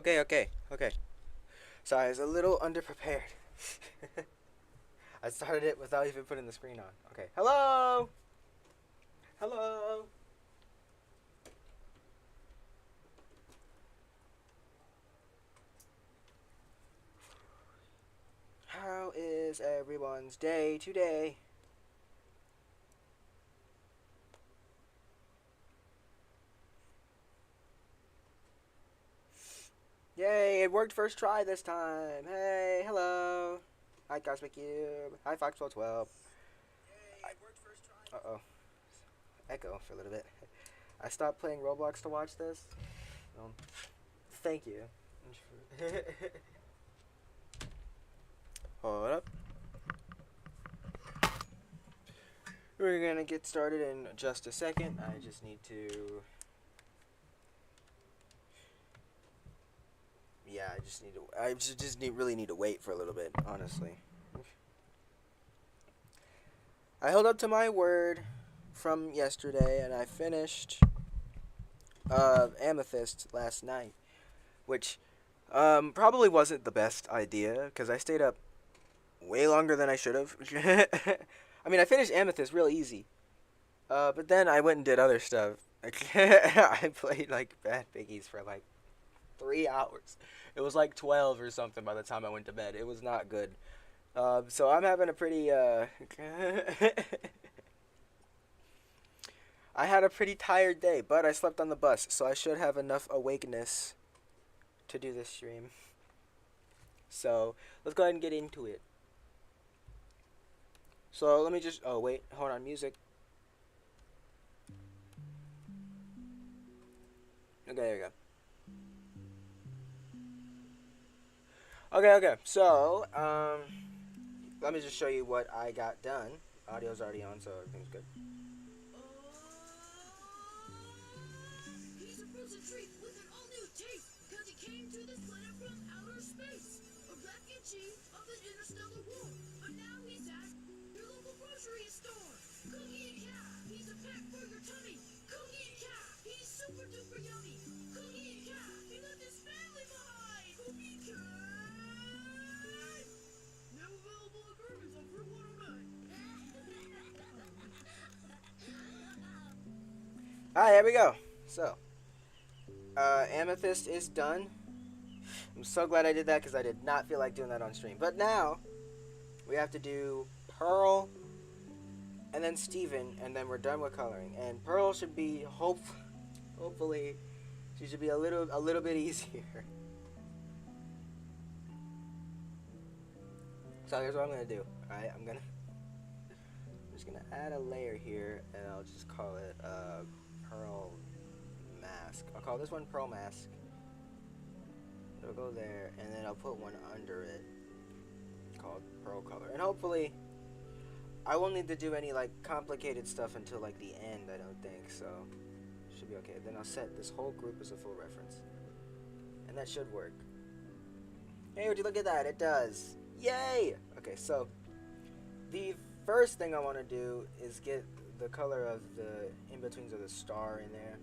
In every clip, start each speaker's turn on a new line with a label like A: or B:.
A: Okay. Sorry, I was a little underprepared. I started it without even putting the screen on. Okay. Hello! Hello! How is everyone's day today? Yay, it worked first try this time. Hey, hello. Hi, Cosmic Cube. Hi, Foxwell12. Uh-oh. Echo for a little bit. I stopped playing Roblox to watch this. Um, Thank you. Hold up. We're gonna get started in just a second. I just need to... Yeah, really need to wait for a little bit, honestly. I held up to my word from yesterday, and I finished Amethyst last night, which probably wasn't the best idea, because I stayed up way longer than I should have. I mean, I finished Amethyst real easy, but then I went and did other stuff. I played, like, Bad Piggies for, like, 3 hours. It was, like, 12 or something by the time I went to bed. It was not good. So I'm having a pretty, I had a pretty tired day, but I slept on the bus, so I should have enough awakeness to do this stream. So, let's go ahead and get into it. So, let me just... Oh, wait. Hold on. Music. Okay, there we go. Okay. So, let me just show you what I got done. Audio's already on, so everything's good. He's supposed to treat with an all-new taste, because he came to this planet from outer space. A refugee of the interstellar war. But now he's at your local grocery store. Cookie and Cat, he's a pack for your tummy. Cookie and Cat, he's super duper yummy. Cookie and Cat, he left his family behind. Cookie Cat! Now available at Kirby's on Route 109. Alright, here we go. So, Amethyst is done. I'm so glad I did that because I did not feel like doing that on stream. But now, we have to do Pearl, and then Steven, and then we're done with coloring. And Pearl should be, hopefully, she should be a little bit easier. So here's what I'm going to do. Alright, I'm just going to add a layer here, and I'll just call it Pearl Mask. I'll call this one Pearl Mask. It'll go there, and then I'll put one under it called Pearl Color. And hopefully, I won't need to do any, like, complicated stuff until, like, the end, I don't think, so should be okay. Then I'll set this whole group as a full reference. And that should work. Hey, would you look at that? It does. Yay! Okay, so the first thing I want to do is get the color of the in-betweens of the star in there.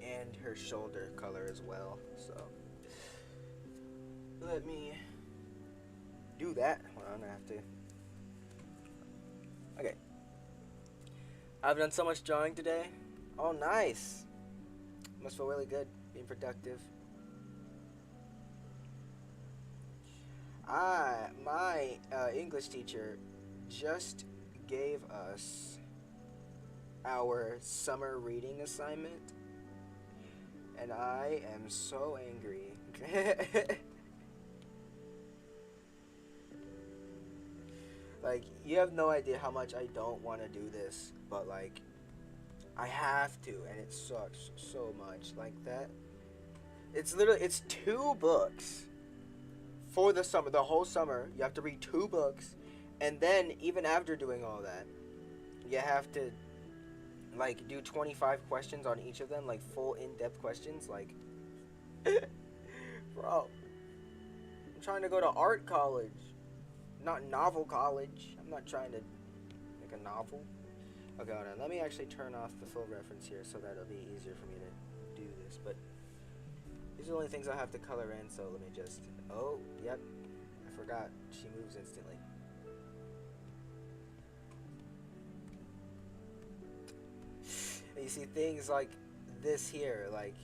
A: And her shoulder color as well, so let me do that. Hold on, I have to... Okay. I've done so much drawing today. Oh, nice. Must feel really good being productive. My English teacher just gave us our summer reading assignment, and I am so angry. Like, you have no idea how much I don't want to do this, but, like, I have to, and it sucks so much. Like, that, it's 2 books for the summer, the whole summer. You have to read 2 books, and then, even after doing all that, you have to, like, do 25 questions on each of them, like, full in-depth questions, like, bro, I'm trying to go to art college. Not novel college. I'm not trying to make a novel. Okay, hold on. Let me actually turn off the full reference here so that it'll be easier for me to do this. But these are the only things I have to color in, so let me just... Oh, yep. I forgot. She moves instantly. And you see things like this here, like...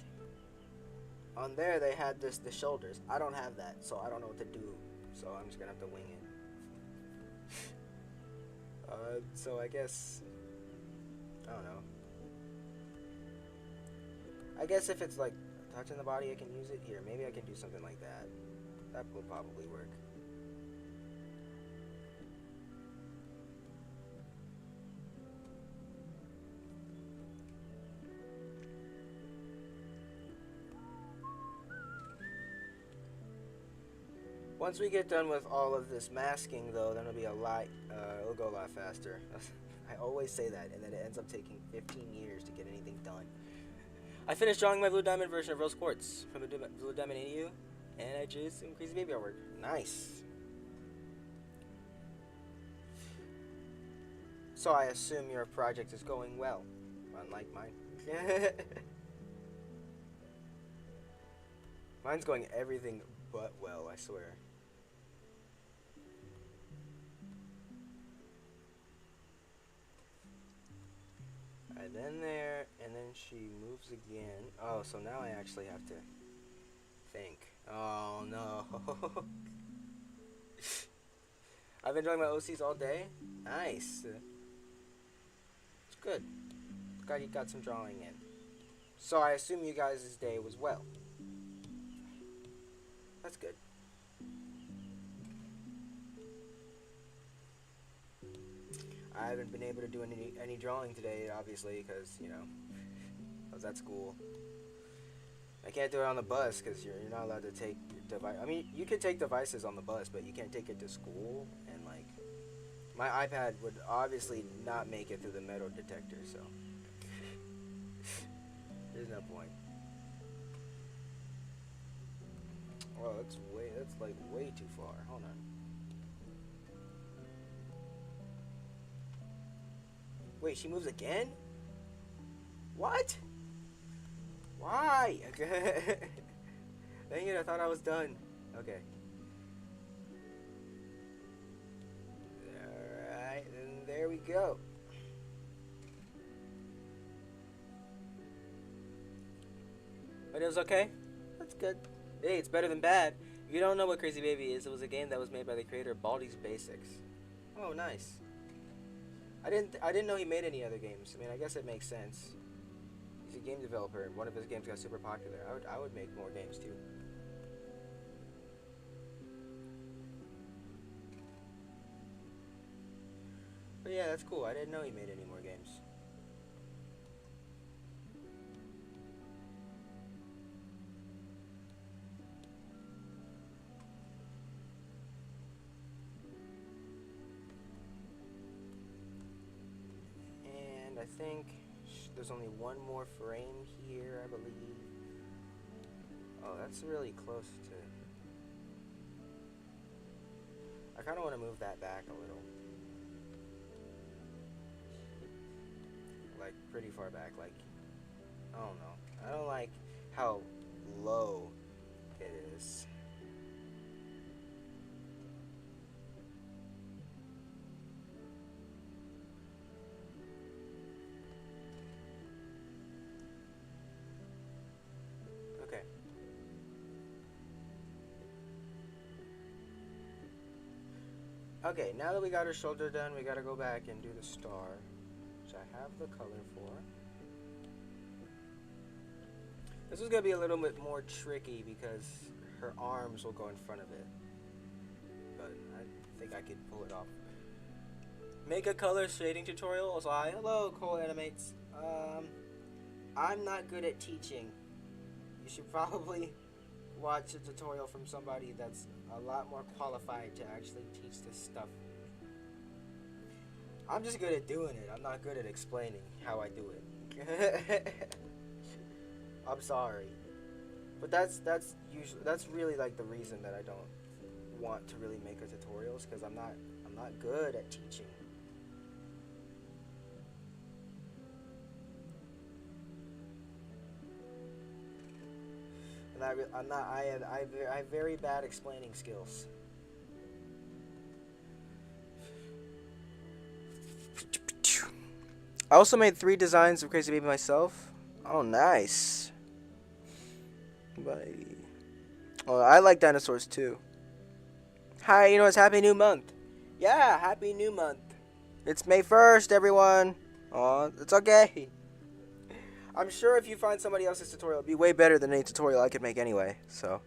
A: On there, they had the shoulders. I don't have that, so I don't know what to do. So I'm just gonna have to wing it. So I guess... I don't know. I guess if it's like touching the body, I can use it here. Maybe I can do something like that. That will probably work. Once we get done with all of this masking, though, then it'll be a lot, it'll go a lot faster. I always say that, and then it ends up taking 15 years to get anything done. I finished drawing my Blue Diamond version of Rose Quartz from the Blue Diamond AU, and I drew some Crazy Baby artwork. Nice. So I assume your project is going well, unlike mine. Mine's going everything but well, I swear. And then there, and then she moves again. Oh, so now I actually have to think. Oh no. I've been drawing my OCs all day. Nice. It's good. Glad you got some drawing in. So I assume you guys' day was well. That's good. I haven't been able to do any drawing today, obviously, because, you know, I was at school. I can't do it on the bus because you're not allowed to take your device. I mean, you can take devices on the bus, but you can't take it to school. And, like, my iPad would obviously not make it through the metal detector, so there's no point. Oh, that's like way too far. Hold on. Wait, she moves again? What? Why? Dang it, I thought I was done. Okay. Alright, and there we go. But it was okay? That's good. Hey, it's better than bad. If you don't know what Crazy Baby is, it was a game that was made by the creator of Baldi's Basics. Oh, nice. I didn't know he made any other games. I mean, I guess it makes sense. He's a game developer, and one of his games got super popular. I would make more games too. But yeah, that's cool. I didn't know he made any more games. And I think there's only one more frame here, I believe. Oh, that's really close to... I kind of want to move that back a little. Like, pretty far back, like... I don't know. I don't like how low it is. Okay. Okay, now that we got her shoulder done, we gotta go back and do the star, which I have the color for. This is gonna be a little bit more tricky because her arms will go in front of it. But I think I could pull it off. Make a color shading tutorial. Also, hi, hello, Cole Animates. I'm not good at teaching. You should probably watch a tutorial from somebody that's a lot more qualified to actually teach this stuff. I'm just good at doing it. I'm not good at explaining how I do it. I'm sorry, but that's really like the reason that I don't want to really make a tutorials, because I'm not good at teaching. And I'm not. I have very bad explaining skills. I also made 3 designs of Crazy Baby myself. Oh, nice. Bye. Oh, I like dinosaurs too. Hi, you know it's Happy New Month. Yeah, Happy New Month. It's May 1st, everyone. Oh, it's okay. I'm sure if you find somebody else's tutorial, it'll be way better than any tutorial I could make anyway, so.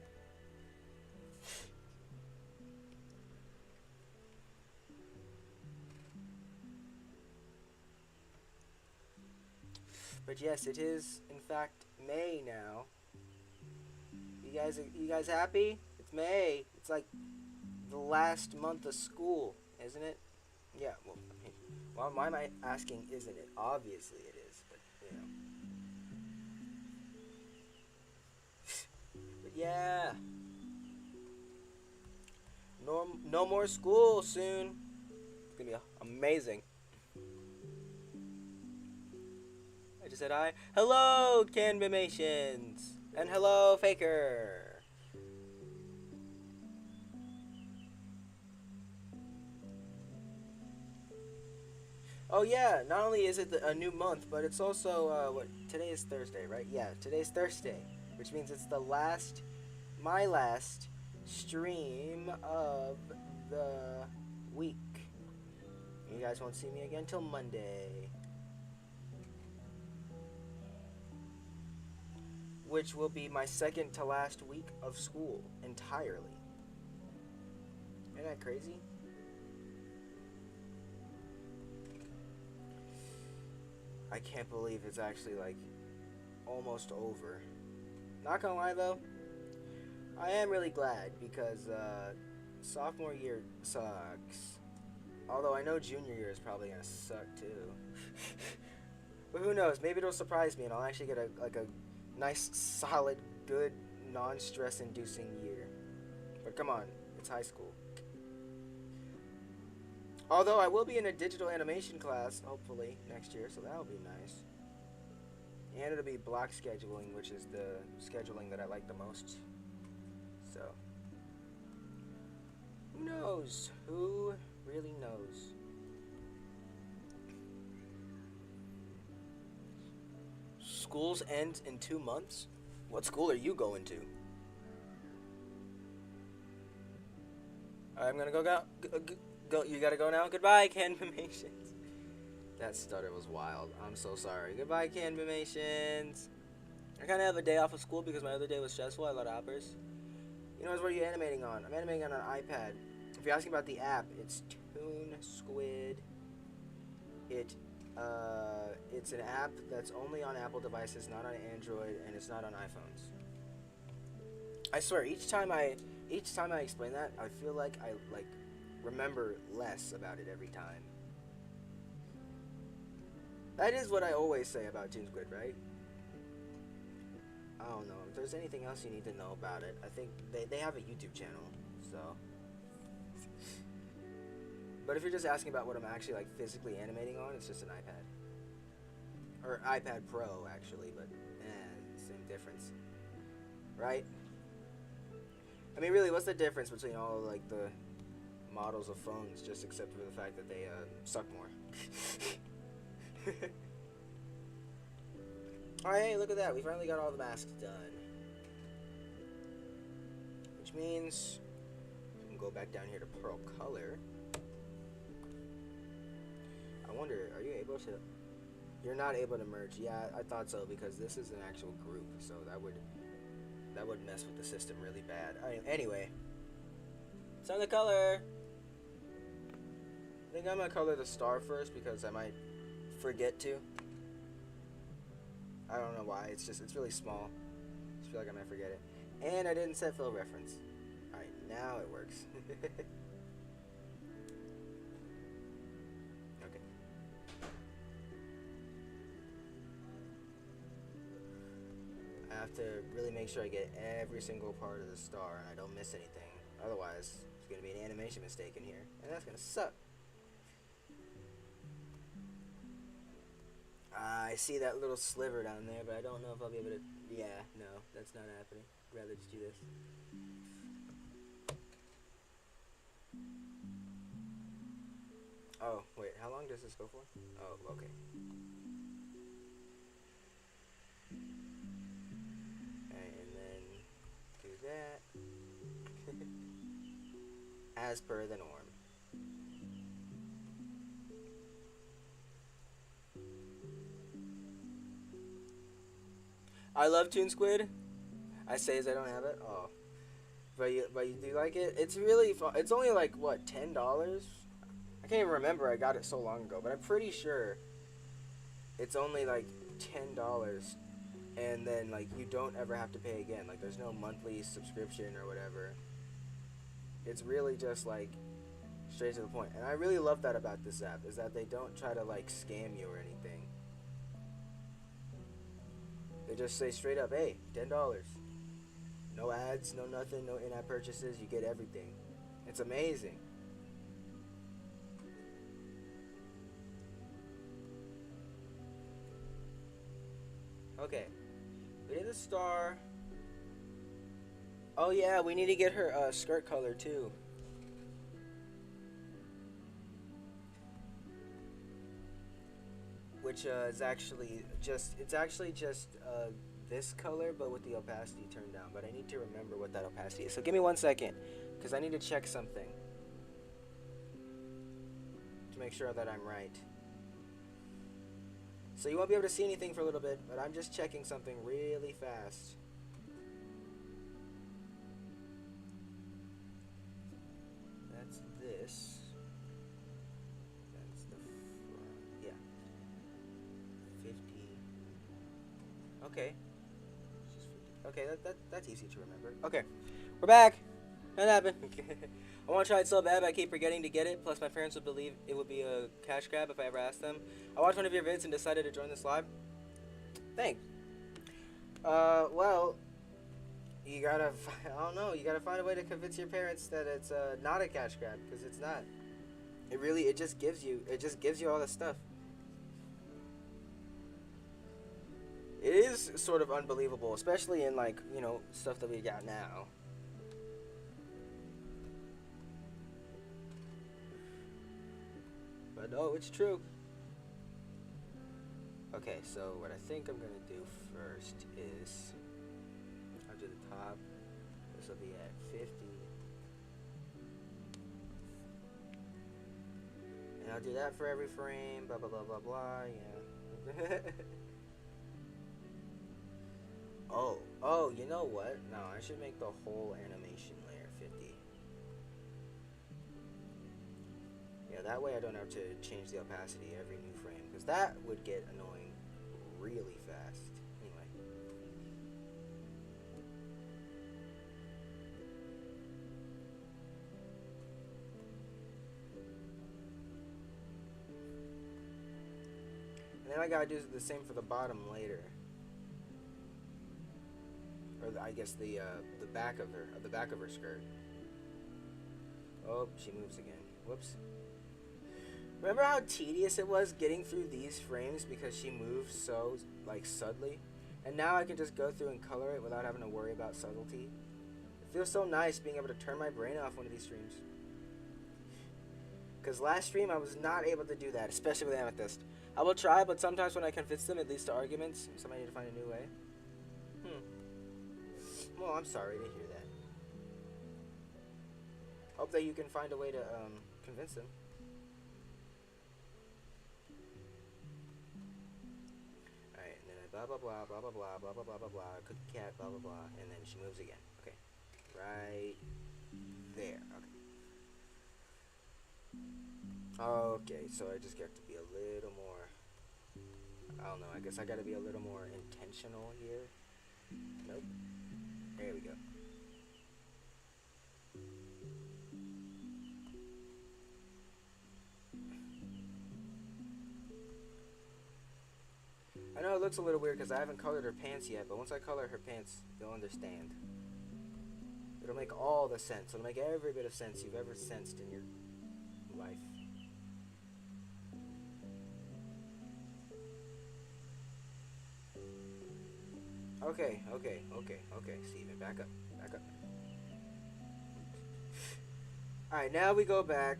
A: But yes, it is, in fact, May now. You guys happy? It's May. It's like the last month of school, isn't it? Yeah, well, I mean, why am I asking, isn't it? Obviously it is, but, you know. But yeah, no more school soon. It's gonna be amazing. I just said hi. Hello, Canvamations! And hello, Faker! Oh yeah, not only is it a new month, but it's also, what, today is Thursday, right? Yeah, today's Thursday, which means it's my last stream of the week. You guys won't see me again till Monday, which will be my second to last week of school entirely. Isn't that crazy? I can't believe it's actually like almost over. Not gonna lie though, I am really glad because sophomore year sucks. Although I know junior year is probably gonna suck too. But who knows? Maybe it'll surprise me and I'll actually get a nice, solid, good, non-stress inducing year. But come on, it's high school. Although I will be in a digital animation class, hopefully, next year, so that'll be nice. And it'll be block scheduling, which is the scheduling that I like the most. So, who knows? Who really knows? Schools end in 2 months? What school are you going to? I'm gonna go. You gotta go now. Goodbye, Canvamations. That stutter was wild. I'm so sorry. Goodbye, Canvamations. I kind of have a day off of school because my other day was stressful. I had a lot of hoppers. You know, what are you animating on? I'm animating on an iPad. If you're asking about the app, it's Toon Squid. It's an app that's only on Apple devices, not on Android, and it's not on iPhones. I swear, each time I explain that, I feel like I remember less about it every time. That is what I always say about Toon Squid, right? I don't know. If there's anything else you need to know about it, I think they have a YouTube channel, so. But if you're just asking about what I'm actually like physically animating on, it's just an iPad. Or iPad Pro, actually, but same difference. Right? I mean, really, what's the difference between all like the models of phones, just except for the fact that they suck more? Alright, hey, look at that. We finally got all the masks done. Which means we can go back down here to Pearl Color. I wonder, are you able to... You're not able to merge. Yeah, I thought so, because this is an actual group, so that would mess with the system really bad. Anyway. It's on the color! I think I'm gonna color the star first, because I might forget to. I don't know why, it's really small. I just feel like I might forget it. And I didn't set fill reference. Alright, now it works. Okay. I have to really make sure I get every single part of the star and I don't miss anything. Otherwise, it's going to be an animation mistake in here. And that's going to suck. I see that little sliver down there, but I don't know if I'll be able to... Yeah, no, that's not happening. rather just do this. Oh, wait, how long does this go for? Oh, okay. Alright, and then do that. As per the norm. I love Toon Squid. I say as I don't have it. Oh, but you do like it? It's really fun. It's only like what, $10? I can't even remember. I got it so long ago, but I'm pretty sure it's only like $10, and then like you don't ever have to pay again. Like there's no monthly subscription or whatever. It's really just like straight to the point. And I really love that about this app is that they don't try to like scam you or anything. They just say straight up, hey, $10. No ads, no nothing, no in-app purchases. You get everything. It's amazing. Okay, we did the star. Oh yeah, we need to get her skirt color too. Which is actually just, it's actually just this color, but with the opacity turned down. But I need to remember what that opacity is. So give me 1 second, because I need to check something to make sure that I'm right. So you won't be able to see anything for a little bit, but I'm just checking something really fast. That's this. That's the front. Yeah. 50. Okay. Okay, that's easy to remember. Okay, we're back. That happened. I want to try it so bad, but I keep forgetting to get it. Plus, my parents would believe it would be a cash grab if I ever asked them. I watched one of your vids and decided to join this live. Thanks. Well, you gotta, I don't know, you gotta find a way to convince your parents that it's not a cash grab, because it's not. It really, it just gives you all this stuff. It is sort of unbelievable, especially in like, stuff that we got now. But no, it's true. Okay, so what I think I'm gonna do first is I'll do the top. This will be at 50. And I'll do that for every frame, blah blah blah blah blah, yeah. Oh, you know what? No, I should make the whole animation layer 50. Yeah, that way I don't have to change the opacity every new frame, because that would get annoying really fast. Anyway. And then I gotta do the same for the bottom later. Or I guess the back of her skirt. Oh, she moves again. Whoops. Remember how tedious it was getting through these frames because she moves so like subtly? And now I can just go through and color it without having to worry about subtlety. It feels so nice being able to turn my brain off one of these streams. Because last stream I was not able to do that, especially with Amethyst. I will try, but sometimes when I convince them, it leads to arguments, so I need to find a new way. Well, I'm sorry to hear that. Hope that you can find a way to convince them. Alright, and then I blah blah blah blah blah blah blah blah blah blah blah, cookie cat, blah blah blah, and then she moves again. Okay. Right there. Okay. Okay, so I just got to be a little more, I don't know, I guess I gotta be a little more intentional here. Nope. There we go. I know it looks a little weird because I haven't colored her pants yet, but once I color her pants, you'll understand. It'll make all the sense. It'll make every bit of sense you've ever sensed in your life. Okay, okay, okay, okay. Steven, back up. Back up. Alright, now we go back.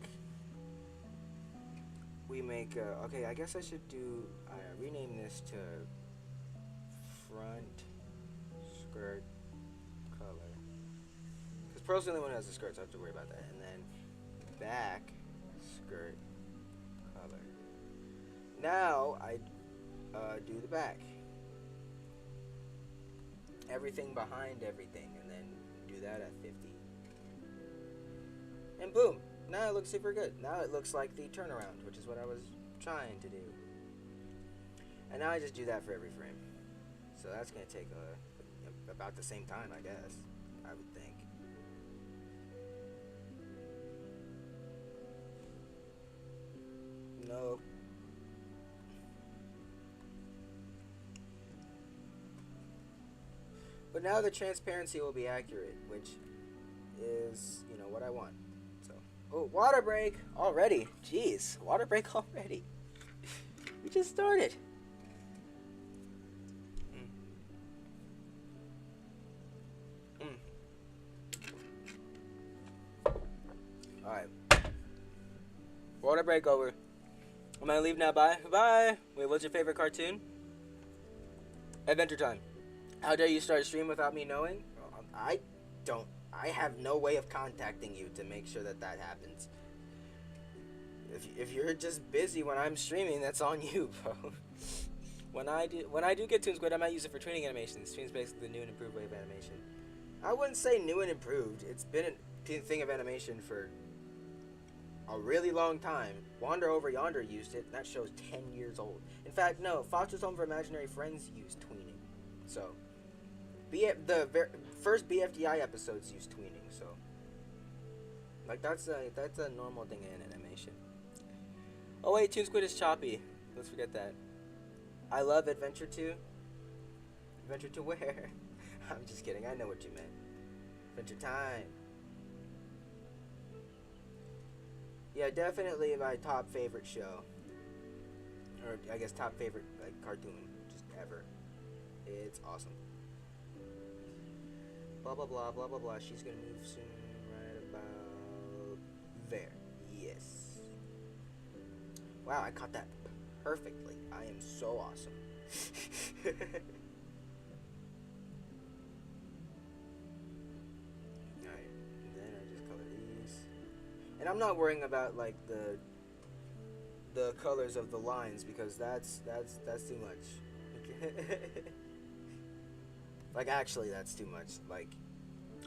A: We make, okay, I guess I should do, rename this to front skirt color. Because Pearl's the only one who has the skirt, so I have to worry about that. And then back skirt color. Now I do the back. Everything behind everything, and then do that at 50. And boom! Now it looks super good. Now it looks like the turnaround, which is what I was trying to do. And now I just do that for every frame. So that's going to take about the same time, I guess. I would think. No. But now the transparency will be accurate, which is, what I want. So, oh, water break already. Jeez, water break already. We just started. All right. Water break over. I'm gonna leave now. Bye. Bye. Wait, what's your favorite cartoon? Adventure Time. How dare you start a stream without me knowing? I have no way of contacting you to make sure that happens. If you're just busy when I'm streaming, that's on you, bro. When I do get Toon Squid, I might use it for training animations. Stream's basically the new and improved way of animation. I wouldn't say new and improved. It's been a thing of animation for a really long time. Wander Over Yonder used it. That show's 10 years old. In fact, no. Foster's Home for Imaginary Friends used tweening. So, the first BFDI episodes use tweening. So, like that's a normal thing in animation. Oh wait, Toon Squid is choppy. Let's forget that. I love Adventure 2. Adventure to where? I'm just kidding. I know what you meant. Adventure Time. Yeah, definitely my top favorite show. Or I guess top favorite cartoon just ever. It's awesome. Blah blah blah blah blah blah. She's gonna move soon, right about there. Yes. Wow, I caught that perfectly. I am so awesome. Alright, then I just color these. And I'm not worrying about like the colors of the lines because that's too much. Like actually that's too much. Like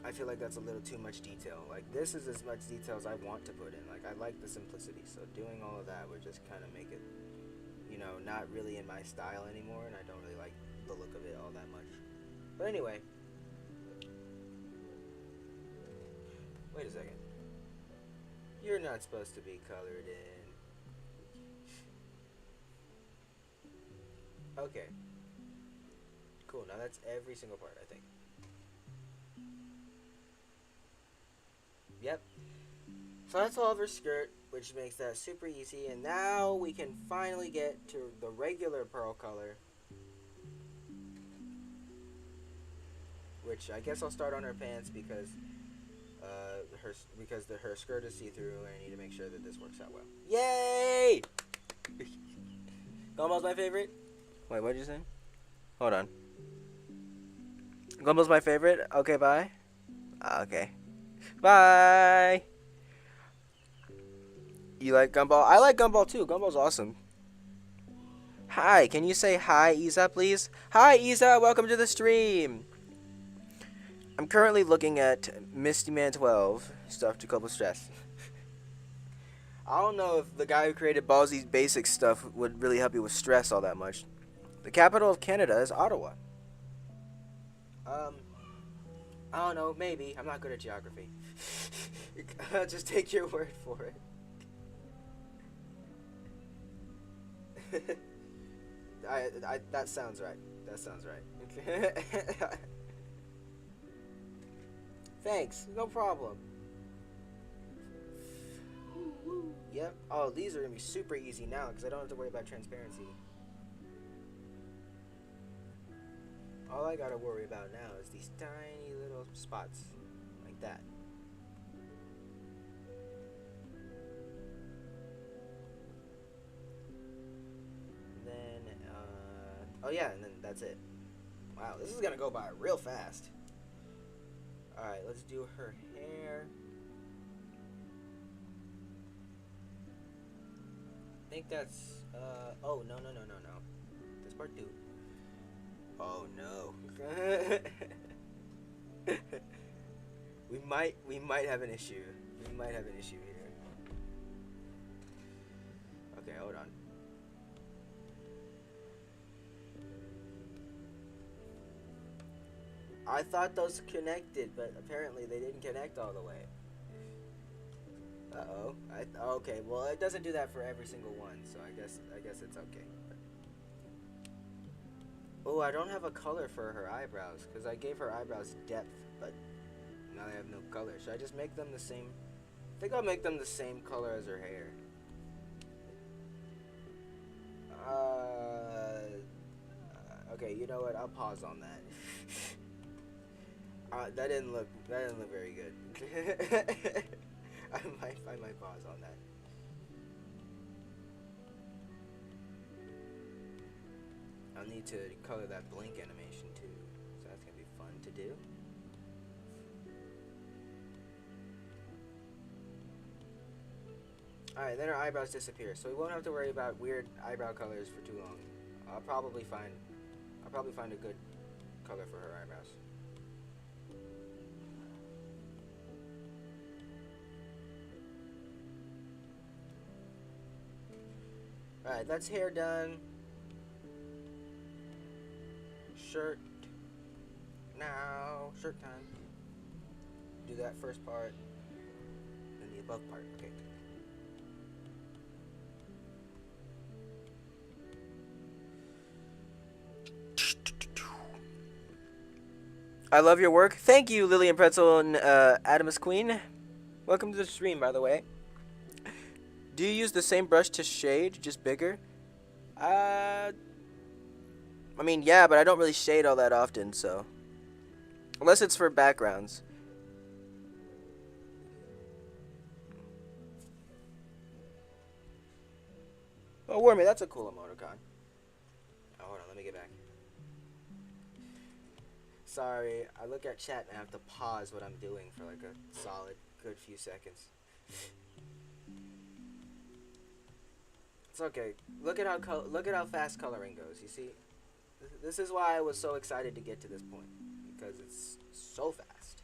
A: I feel like that's a little too much detail. Like this is as much detail as I want to put in. Like I like the simplicity. So doing all of that would just kind of make it, not really in my style anymore, and I don't really like the look of it all that much. But anyway. Wait a second. You're not supposed to be colored in. Okay. Cool, now that's every single part, I think. Yep. So that's all of her skirt, which makes that super easy. And now we can finally get to the regular Pearl color. Which I guess I'll start on her pants because her skirt is see-through, and I need to make sure that this works out well. Yay! Gumball's my favorite. Wait, what did you say? Hold on. Gumball's my favorite. Okay, bye. Okay. Bye. You like Gumball? I like Gumball too. Gumball's awesome. Hi, can you say hi, Isa, please? Hi, Isa. Welcome to the stream. I'm currently looking at Misty Man 12 stuff to cope with stress. I don't know if the guy who created Ballsy's basic stuff would really help you with stress all that much. The capital of Canada is Ottawa. I don't know, maybe. I'm not good at geography. I'll just take your word for it. That sounds right. That sounds right. Thanks. No problem. Yep. Oh, these are going to be super easy now because I don't have to worry about transparency. All I gotta worry about now is these tiny little spots, like that. And then, oh yeah, and then that's it. Wow, this is gonna go by real fast. Alright, let's do her hair. I think that's, oh, no. That's part 2. Oh, no. we might have an issue. We might have an issue here. Okay, hold on. I thought those connected, but apparently they didn't connect all the way. Uh-oh. Okay, well, it doesn't do that for every single one, so I guess it's okay. Oh, I don't have a color for her eyebrows, because I gave her eyebrows depth, but now they have no color. Should I just make them the same? I think I'll make them the same color as her hair. Okay, you know what? I'll pause on that. That didn't look very good. I might pause on that. I'll need to color that blink animation too, so that's gonna be fun to do. Alright, then our eyebrows disappear, so we won't have to worry about weird eyebrow colors for too long. I'll probably find a good color for her eyebrows. Alright, that's hair done. Shirt. Now, shirt time. Do that first part, then the above part. Okay. I love your work. Thank you, Lillian Pretzel and Adamus Queen. Welcome to the stream, by the way. Do you use the same brush to shade, just bigger? I mean, yeah, but I don't really shade all that often, so. Unless it's for backgrounds. Oh, Wormy, that's a cool emoticon. Oh, hold on, let me get back. Sorry, I look at chat and I have to pause what I'm doing for like a solid, good few seconds. It's okay. Look at how fast coloring goes. You see, this is why I was so excited to get to this point, because it's so fast.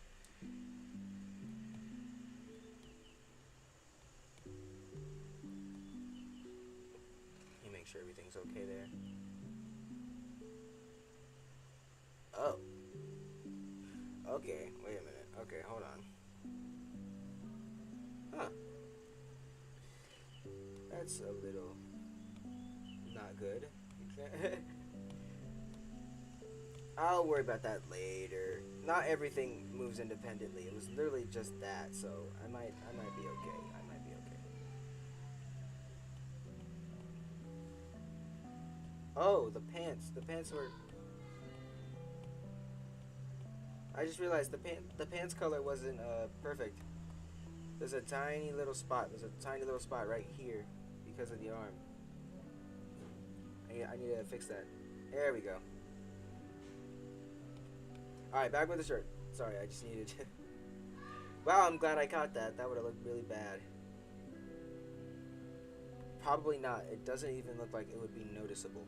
A: Let me make sure everything's okay there. Oh. Okay. Wait a minute. Okay, hold on. Huh. That's a little not good. I'll worry about that later. Not everything moves independently. It was literally just that, so I might be okay. I might be okay. Oh, the pants. The pants were. I just realized the pants color wasn't perfect. There's a tiny little spot. There's a tiny little spot right here because of the arm. I need to fix that. There we go. Alright, back with the shirt. Sorry, I just needed to... Wow, I'm glad I caught that. That would have looked really bad. Probably not. It doesn't even look like it would be noticeable.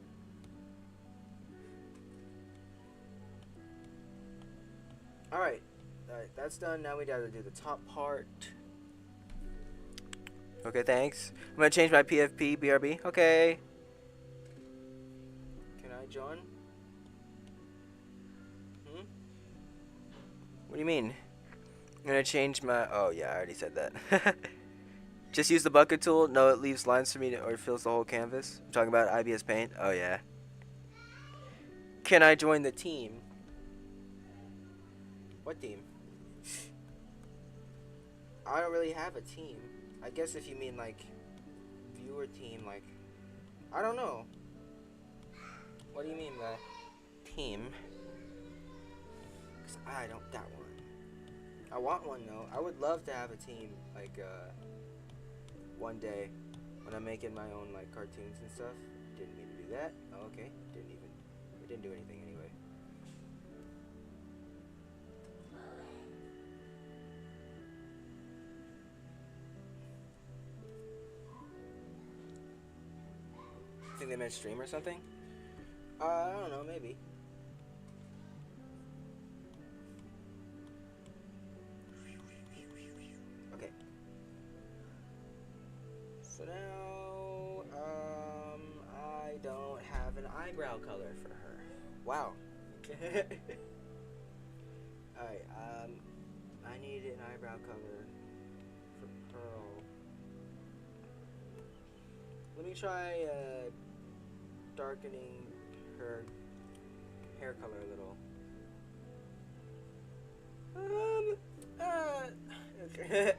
A: Alright. Alright, that's done. Now we gotta do the top part. Okay, thanks. I'm gonna change my PFP, BRB. Okay. Can I join? What do you mean? I'm gonna change my... Oh, yeah, I already said that. Just use the bucket tool. No, it leaves lines for me or fills the whole canvas. I'm talking about IBS Paint. Oh, yeah. Can I join the team? What team? I don't really have a team. I guess if you mean, like, viewer team, like... I don't know. What do you mean by team? I don't got one. I want one though. I would love to have a team like one day when I'm making my own like cartoons and stuff. Didn't mean to do that. Oh, okay. It didn't do anything anyway. Think they meant stream or something? I don't know, maybe. Okay. So now, I don't have an eyebrow color for her. Wow. Alright, I need an eyebrow color for Pearl. Let me try, darkening her hair color a little. Okay.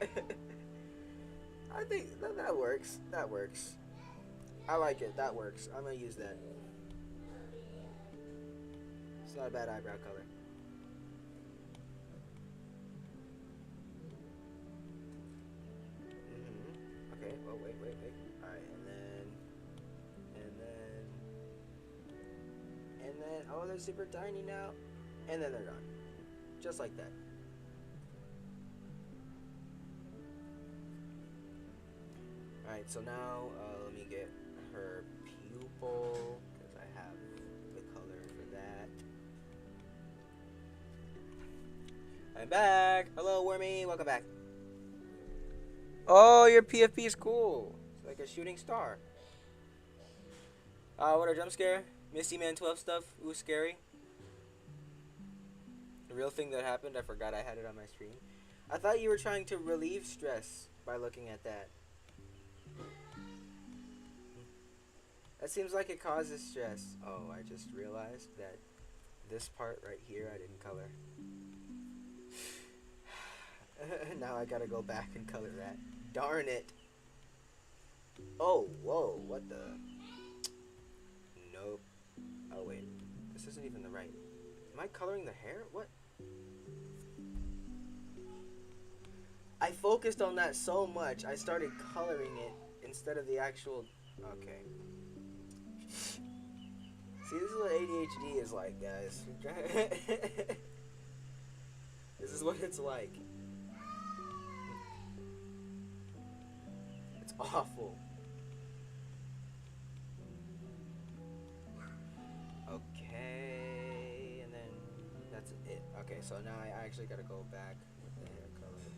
A: I think that works. That works. I like it. That works. I'm gonna use that. It's not a bad eyebrow color. Okay. Oh, wait. Alright, and then, oh, they're super tiny now. And then they're gone. Just like that. Alright, so now, let me get her pupil, because I have the color for that. I'm back! Hello, Wormy! Welcome back. Oh, your PFP is cool. It's like a shooting star. What a jump scare. Misty Man 12 stuff. Ooh, scary. The real thing that happened, I forgot I had it on my screen. I thought you were trying to relieve stress by looking at that. That seems like it causes stress. Oh, I just realized that this part right here I didn't color. Now I gotta go back and color that. Darn it. Oh, whoa, what the? Nope. Oh, wait. This isn't even the right. Am I coloring the hair? What? I focused on that so much, I started coloring it instead of the actual... Okay. See, this is what ADHD is like, guys. This is what it's like. It's awful. Okay, and then that's it. Okay, so now I actually gotta go back with the hair color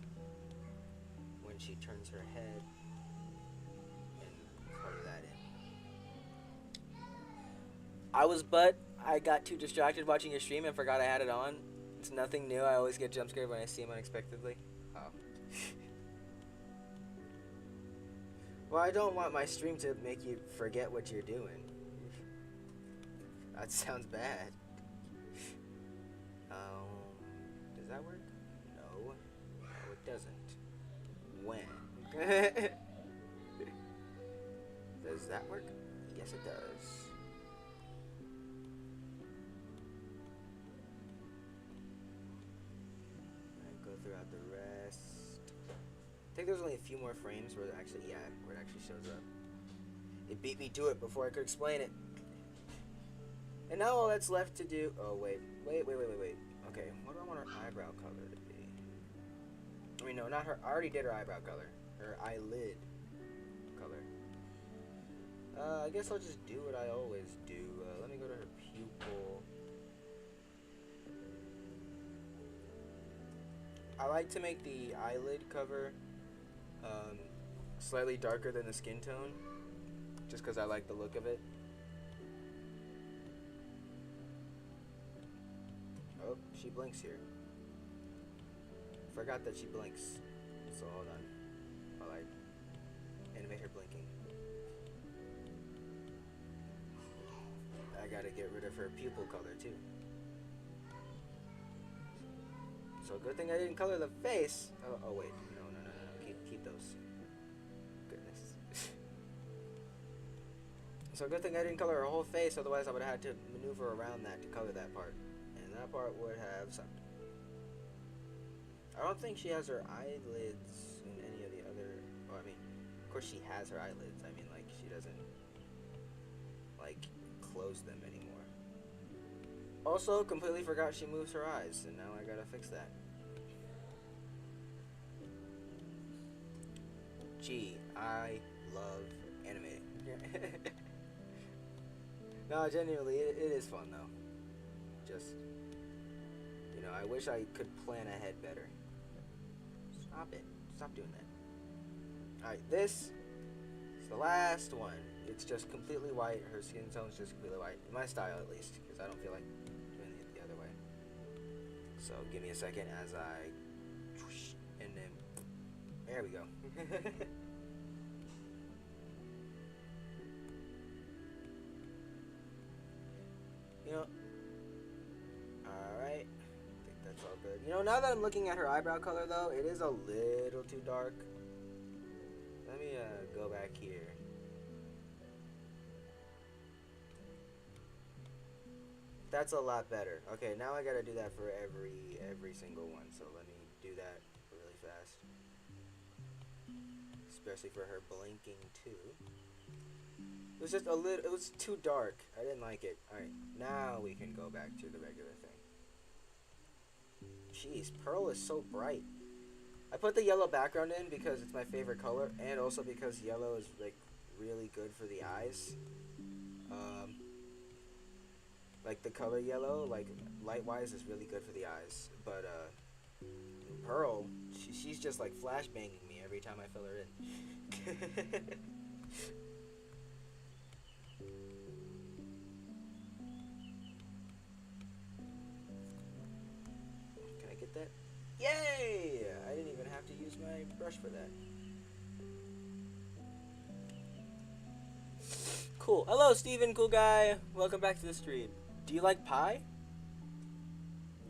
A: when she turns her head and color that in. I got too distracted watching your stream and forgot I had it on. It's nothing new. I always get jump scared when I see him unexpectedly. Oh. Well, I don't want my stream to make you forget what you're doing. That sounds bad. Does that work? No. No, it doesn't. When? Does that work? Yes, it does. Alright, go throughout the rest. I think there's only a few more frames where it actually shows up. It beat me to it before I could explain it. And now all that's left to do... Oh, wait. Okay, what do I want her eyebrow color to be? I mean, no, not her... I already did her eyebrow color. Her eyelid color. I guess I'll just do what I always do. Let me go to her pupil. I like to make the eyelid cover slightly darker than the skin tone. Just because I like the look of it. Oh, she blinks here. Forgot that she blinks. So hold on. While I animate her blinking. I gotta get rid of her pupil color too. So good thing I didn't color the face. Oh wait. No. Keep those. Goodness. So good thing I didn't color her whole face, otherwise I would have had to maneuver around that to color that part. And that part would have sucked. I don't think she has her eyelids in any of the other. Well, I mean, of course she has her eyelids. I mean, like she doesn't like close them anymore. Also, completely forgot she moves her eyes, and now I gotta fix that. Gee, I love animating. No, genuinely, it is fun though. Just, I wish I could plan ahead better. Stop it. Stop doing that. Alright, this is the last one. It's just completely white. Her skin tone's just completely white. In my style, at least, because I don't feel like doing it the other way. So, give me a second as I... And then... There we go. Alright. I think that's all good. Now that I'm looking at her eyebrow color, though, it is a little too dark. Let me go back here. That's a lot better. Okay, now I gotta do that for every single one. So let me do that really fast. Especially for her blinking too. It was just a little. It was too dark. I didn't like it. All right, now we can go back to the regular thing. Jeez, Pearl is so bright. I put the yellow background in because it's my favorite color, and also because yellow is like really good for the eyes. Like the color yellow, like light-wise, is really good for the eyes. But Pearl, she's just like flashbanging me every time I fill her in. Can I get that? Yay! I didn't even have to use my brush for that. Cool. Hello, Steven, cool guy. Welcome back to the stream. Do you like pie?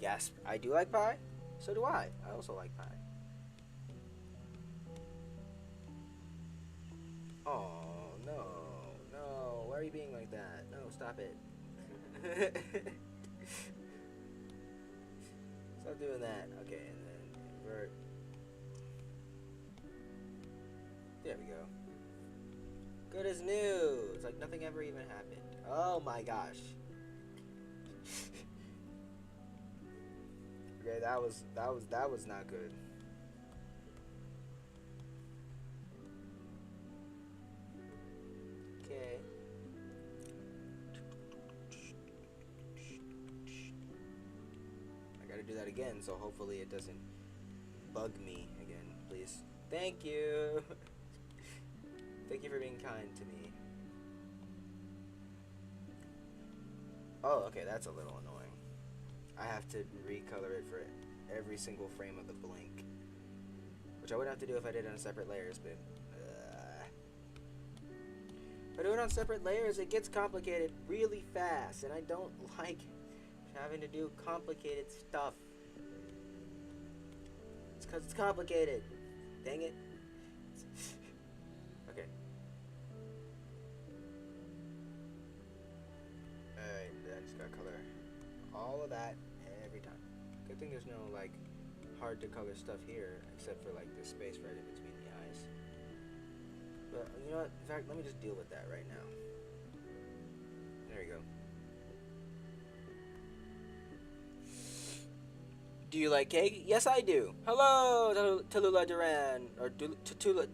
A: Yes, I do like pie. So do I. I also like pie. Oh, no. No. Why are you being like that? No, stop it. Stop doing that. Okay, and then invert. There we go. Good as new. It's like nothing ever even happened. Oh my gosh. Okay, that was not good. Okay. I gotta do that again, so hopefully it doesn't bug me again, please. Thank you. Thank you for being kind to me. Oh, okay, that's a little annoying. I have to recolor it for every single frame of the blink, which I wouldn't have to do if I did it on separate layers, but if I do it on separate layers, it gets complicated really fast, and I don't like having to do complicated stuff. It's because it's complicated. Dang it. Okay. Alright, I just gotta color all of that every time. Good thing there's no like hard to color stuff here, except for like the space right in between the eyes. But you know what? In fact, let me just deal with that right now. There you go. Do you like cake? Yes, I do. Hello, Tallulah Duran, or Tallulah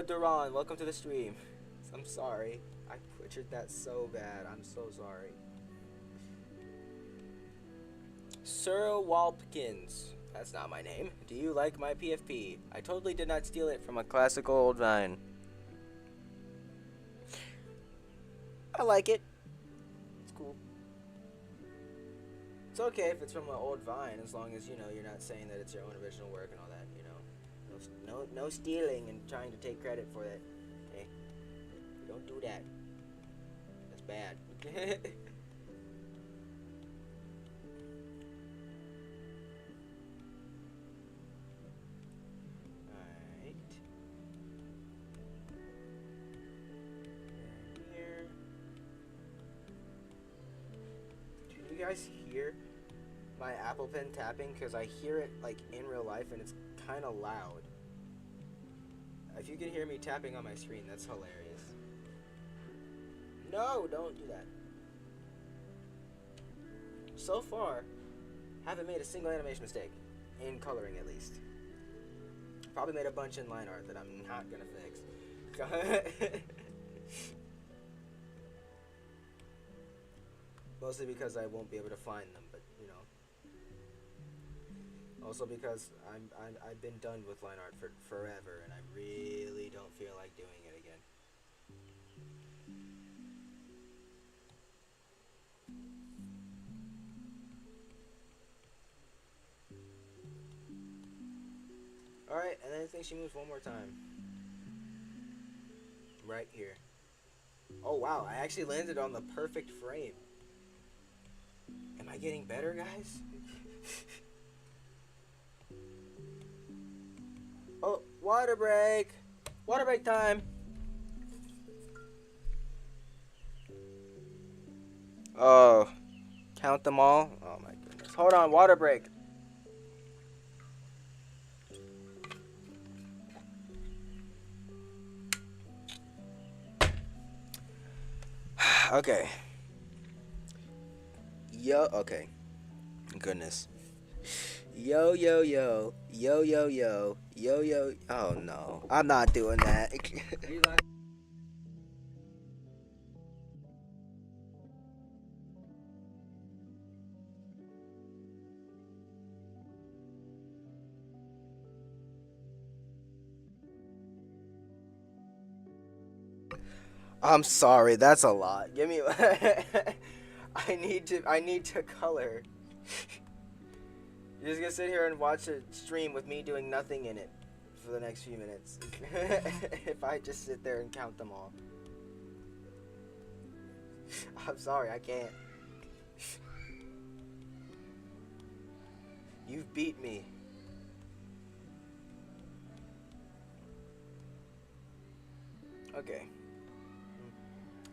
A: Duran. Welcome to the stream. I'm sorry. I butchered that so bad. I'm so sorry. Sir Walpkins. That's not my name. Do you like my PFP? I totally did not steal it from a classical old vine. I like it. It's cool. It's okay if it's from an old vine, as long as, you're not saying that it's your own original work and all that, No stealing and trying to take credit for it. Okay? You don't do that. That's bad. You guys hear my Apple Pen tapping because I hear it like in real life and it's kind of loud. If you can hear me tapping on my screen, that's hilarious. No, don't do that. So far, haven't made a single animation mistake. In coloring, at least. Probably made a bunch in line art that I'm not gonna fix. Mostly because I won't be able to find them, but you know. Also because I've been done with line art for forever, and I really don't feel like doing it again. Alright, and then I think she moves one more time. Right here. Oh wow, I actually landed on the perfect frame. Am I getting better, guys? Oh, water break! Water break time! Oh, count them all? Oh my goodness. Hold on, water break. Okay. Yo, okay. Goodness. Yo, yo, yo. Yo, yo, yo. Yo, yo. Oh no. I'm not doing that. I'm sorry, that's a lot. Give me I need to color. You're just gonna sit here and watch a stream with me doing nothing in it for the next few minutes. If I just sit there and count them all. I'm sorry, I can't. You've beat me. Okay.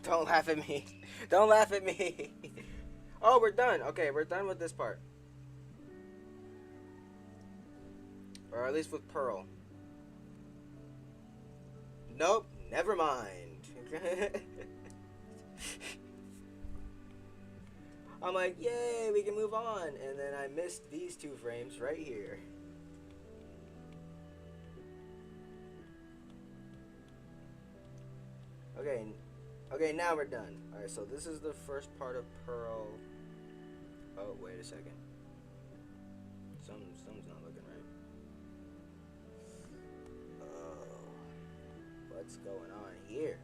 A: Don't laugh at me. Don't laugh at me. Oh, we're done. Okay, we're done with this part. Or at least with Pearl. Nope, never mind. I'm like, yay, we can move on. And then I missed these two frames right here. Okay, now we're done. Alright, so this is the first part of Pearl. Oh, wait a second. Something's not looking right. Oh, what's going on here?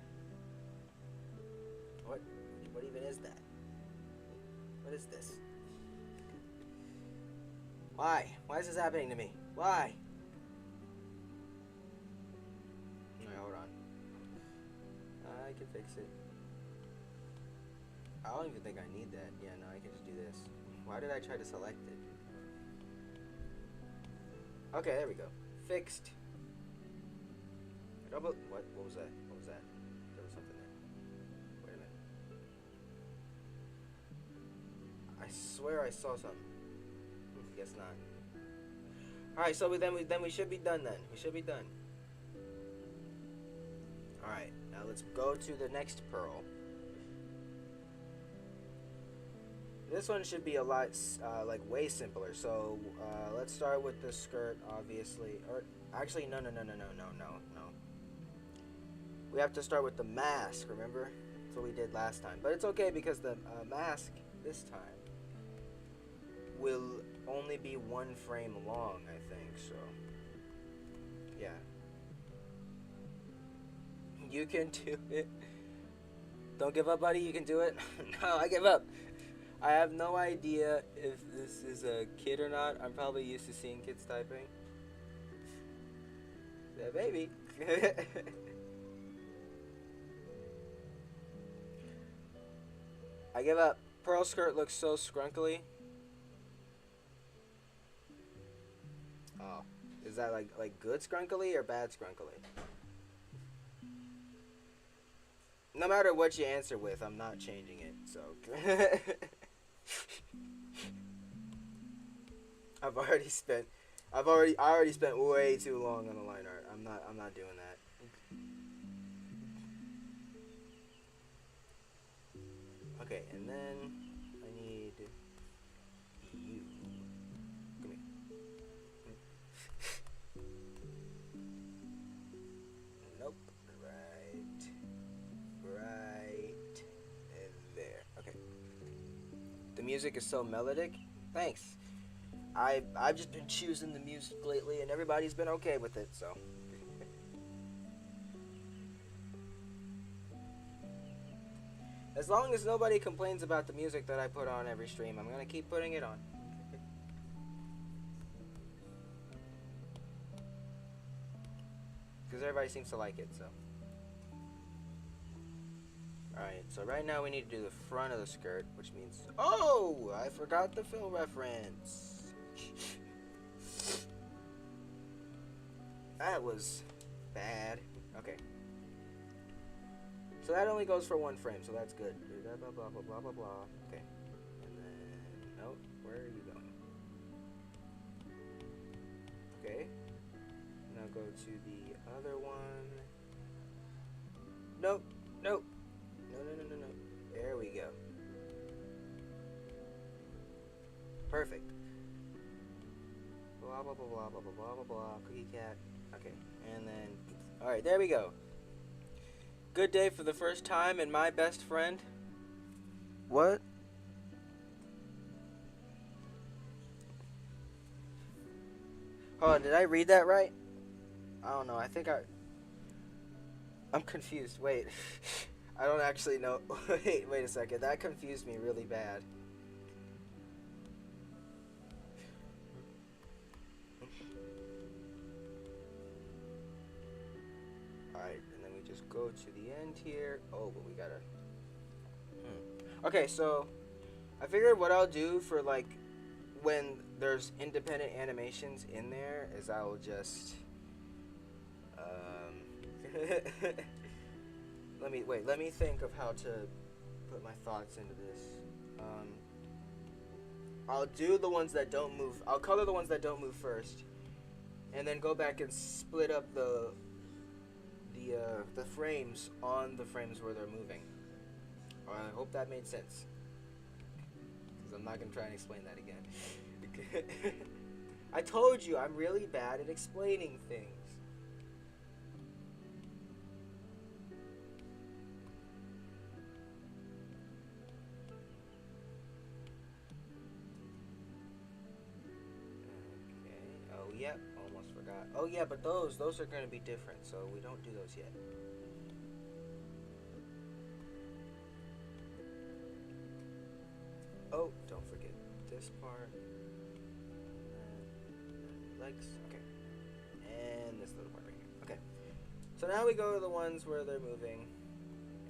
A: What even is that? What is this? Why? Why is this happening to me? Why? Alright, hold on. I can fix it. I don't even think I need that. Yeah, no, I can just do this. Why did I try to select it? Okay, there we go. Fixed. Double. What was that? What was that? There was something there. Wait a minute. I swear I saw something. Guess not. Alright, so then we should be done then. We should be done. Alright, now let's go to the next pearl. This one should be a lot, like, way simpler. So, let's start with the skirt, obviously. Or, actually, no. We have to start with the mask, remember? That's what we did last time. But it's okay because the mask, this time, will only be one frame long, I think, so. Yeah. You can do it. Don't give up, buddy. You can do it. No, I give up. I have no idea if this is a kid or not. I'm probably used to seeing kids typing. Yeah, baby. I give up. Pearl skirt looks so scrunkly. Oh. Is that like good scrunkly or bad scrunkly? No matter what you answer with, I'm not changing it, so. I already spent way too long on the line art. I'm not doing that. Okay, and then I need you. Come here. Nope. Right there. Okay. The music is so melodic. Thanks. I've just been choosing the music lately, and everybody's been okay with it. So, as long as nobody complains about the music that I put on every stream, I'm gonna keep putting it on. Because everybody seems to like it. So, all right. So right now we need to do the front of the skirt, which means I forgot the film reference. That was bad. Okay. So that only goes for one frame, so that's good. Blah, blah, blah, blah, blah, blah, blah. Okay. And then, nope, where are you going? Okay. Now go to the other one. Nope, nope. No, no, no, no, no. There we go. Perfect. Blah, blah, blah, blah, blah, blah, blah, blah, blah. Cookie cat. Okay. And then, alright, there we go. Good day for the first time and my best friend. What? Hold on, did I read that right? I don't know. I'm confused. Wait. I don't actually know. Wait a second. That confused me really bad. Alright, and then we just go to the end here. Oh, but we gotta... Okay, so I figured what I'll do for, like, when there's independent animations in there is I will just... let me think of how to put my thoughts into this. I'll do the ones that don't move. I'll color the ones that don't move first, and then go back and split up the frames on the frames where they're moving. I hope that made sense, because I'm not gonna try and explain that again. I told you I'm really bad at explaining things. Yep, almost forgot. Oh yeah, but those are going to be different, so we don't do those yet. Oh, don't forget this part. Legs, okay. And this little part right here. Okay. So now we go to the ones where they're moving,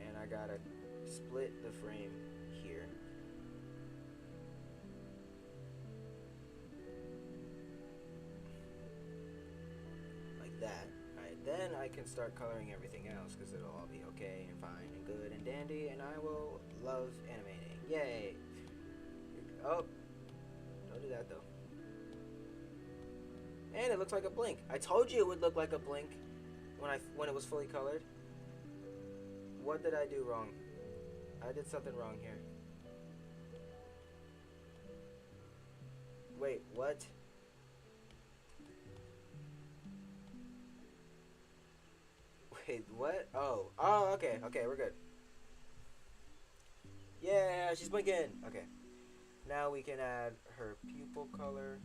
A: and I gotta split the frame here. That. Alright, then I can start coloring everything else because it'll all be okay and fine and good and dandy, and I will love animating. Yay! Oh, don't do that though. And it looks like a blink. I told you it would look like a blink when it was fully colored. What did I do wrong? I did something wrong here. Wait, what? Wait, what? Oh, okay, we're good. Yeah, she's blinking. Okay, now we can add her pupil color.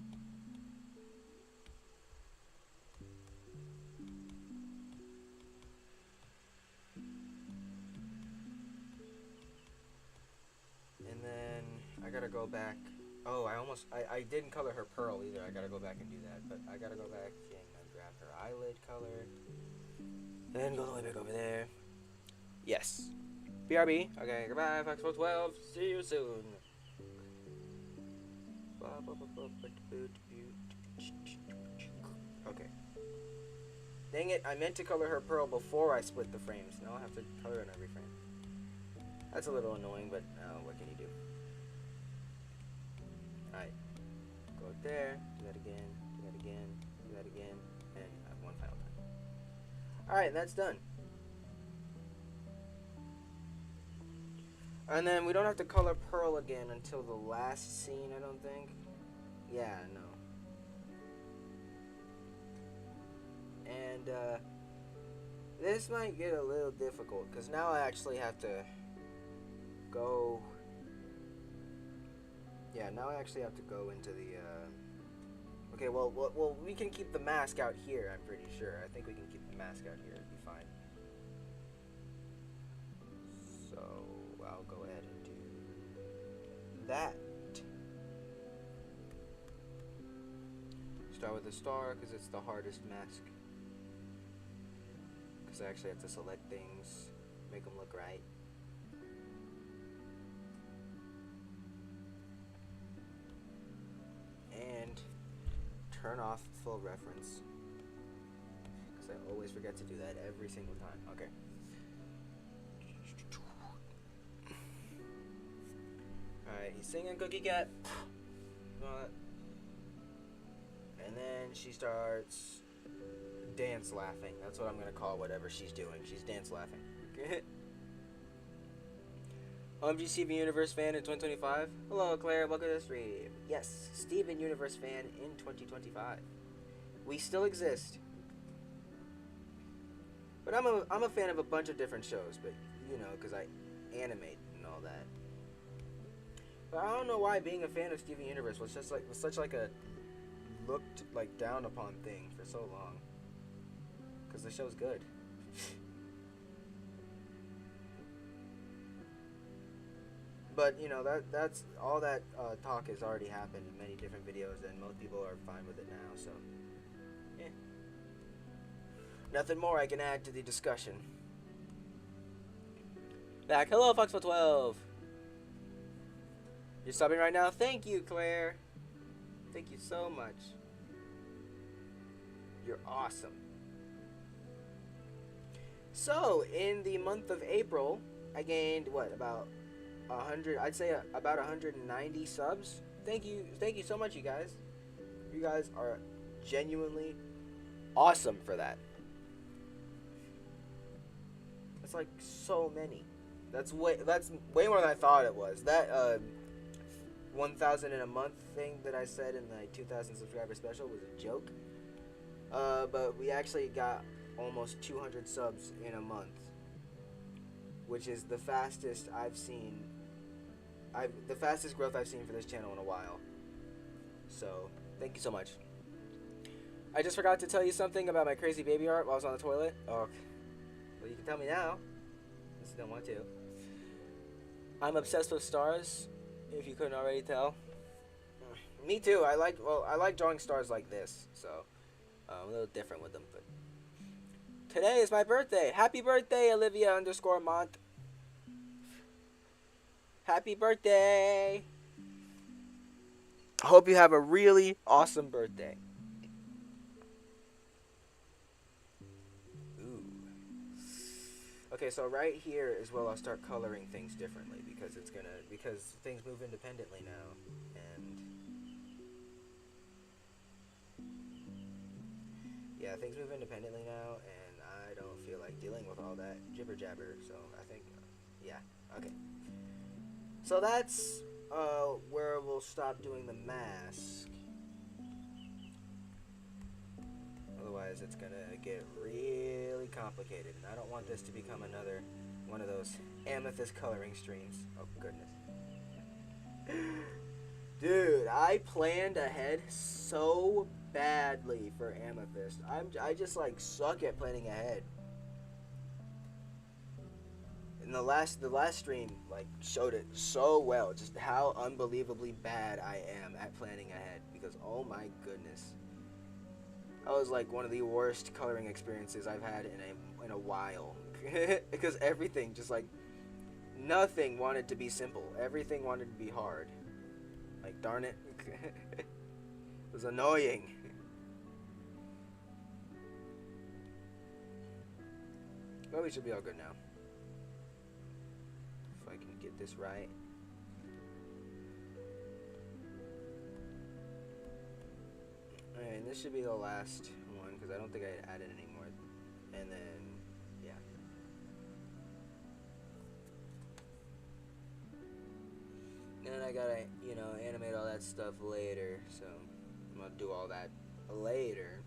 A: And then I gotta go back. Oh, I didn't color her pearl either. I gotta go back and do that. But I gotta go back and grab her eyelid color. Then go all the way back over there. Yes. BRB. Okay, goodbye, Foxball 12. See you soon. Okay. Dang it, I meant to color her pearl before I split the frames. Now I'll have to color it on every frame. That's a little annoying, but what can you do? Alright. Go it there. Do that again. Do that again. Do that again. And one final time. Alright, that's done. And then we don't have to color Pearl again until the last scene, I don't think. Yeah, no. And this might get a little difficult because now I actually have to go. Yeah, now I actually have to go into the. Okay, well, we can keep the mask out here. I'm pretty sure. I think we can keep the mask out here. It'd be fine. So I'll go ahead and do that. Start with the star because it's the hardest mask. Because I actually have to select things, make them look right. And turn off full reference. Because I always forget to do that every single time. Okay. Alright, he's singing Cookie Cat. And then she starts dance laughing. That's what I'm gonna call whatever she's doing. She's dance laughing. OMG Steven Universe fan in 2025. Hello Claire, welcome to the stream. Yes, Steven Universe fan in 2025. We still exist. But I'm a fan of a bunch of different shows, but you know, because I animate and all that. But I don't know why being a fan of Steven Universe was such like a looked like down upon thing for so long. Because the show's good. But you know that's all that talk has already happened in many different videos, and most people are fine with it now. So, yeah, nothing more I can add to the discussion. Back, hello Foxwell12. You're subbing right now. Thank you, Claire. Thank you so much. You're awesome. So, in the month of April, I gained, what, about 100, I'd say about 190 subs. Thank you so much, you guys. You guys are genuinely awesome for that. That's like so many. That's way more than I thought it was. That 1,000 in a month thing that I said in the 2,000 subscriber special was a joke. But we actually got almost 200 subs in a month, which is the fastest I've seen. The fastest growth I've seen for this channel in a while. So, thank you so much. I just forgot to tell you something about my crazy baby art while I was on the toilet. Oh, well, you can tell me now. Unless you don't want to. I'm obsessed with stars, if you couldn't already tell. Me too. I like drawing stars like this. So, I'm a little different with them, but today is my birthday. Happy birthday, Olivia_Mont. Happy birthday. I hope you have a really awesome birthday. Ooh. Okay, so right here is where I'll start coloring things differently because things move independently now, and yeah, things move independently now, and I don't feel like dealing with all that jibber jabber. So I think, yeah, okay. So that's where we'll stop doing the mask. Otherwise, it's gonna get really complicated, and I don't want this to become another one of those amethyst coloring streams. Oh goodness. Dude, I planned ahead so badly for amethyst. I just like suck at planning ahead. And the last stream like showed it so well, just how unbelievably bad I am at planning ahead, because oh my goodness. That was like one of the worst coloring experiences I've had in a while. Because everything just like nothing wanted to be simple. Everything wanted to be hard. Like, darn it. It was annoying. But we should be all good now. If I can get this right. Alright, and this should be the last one because I don't think I added any more. And then, yeah. And then I gotta, animate all that stuff later. So I'm gonna do all that later.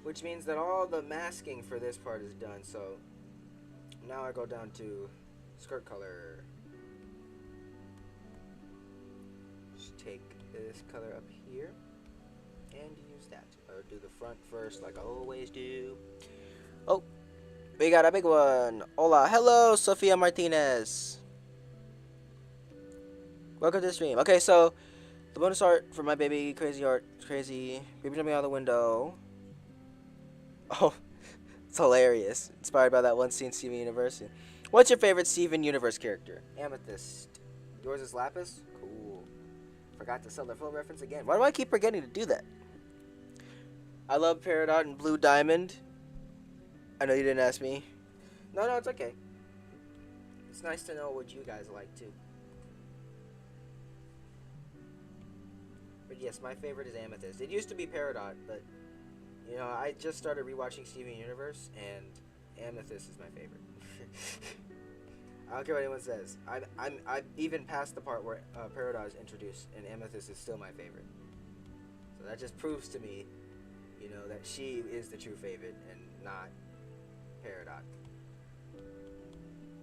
A: Which means that all the masking for this part is done. So now I go down to skirt color. Just take this color up here and use that. Or do the front first like I always do. Oh, we got a big one. Hola, hello, Sofia Martinez. Welcome to the stream. Okay, so the bonus art for my baby, crazy art, crazy baby jumping out of the window. Oh, it's hilarious. Inspired by that one scene in Steven Universe. What's your favorite Steven Universe character? Amethyst. Yours is Lapis? Cool. Forgot to sell the full reference again. Why do I keep forgetting to do that? I love Peridot and Blue Diamond. I know you didn't ask me. No, it's okay. It's nice to know what you guys like too. But yes, my favorite is Amethyst. It used to be Peridot, but I just started rewatching Steven Universe, and Amethyst is my favorite. I don't care what anyone says. I'm even past the part where Peridot is introduced, and Amethyst is still my favorite. So that just proves to me, that she is the true favorite and not Peridot.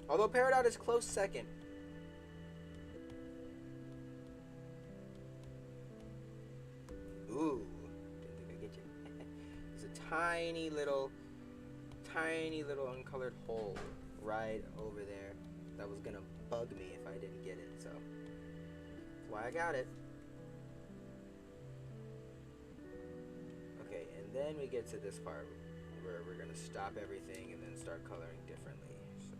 A: Although Peridot is close second. Ooh, didn't think I'd get you. There's a tiny little uncolored hole right over there that was gonna bug me if I didn't get it, so that's why I got it. Okay, and then we get to this part where we're gonna stop everything and then start coloring differently. So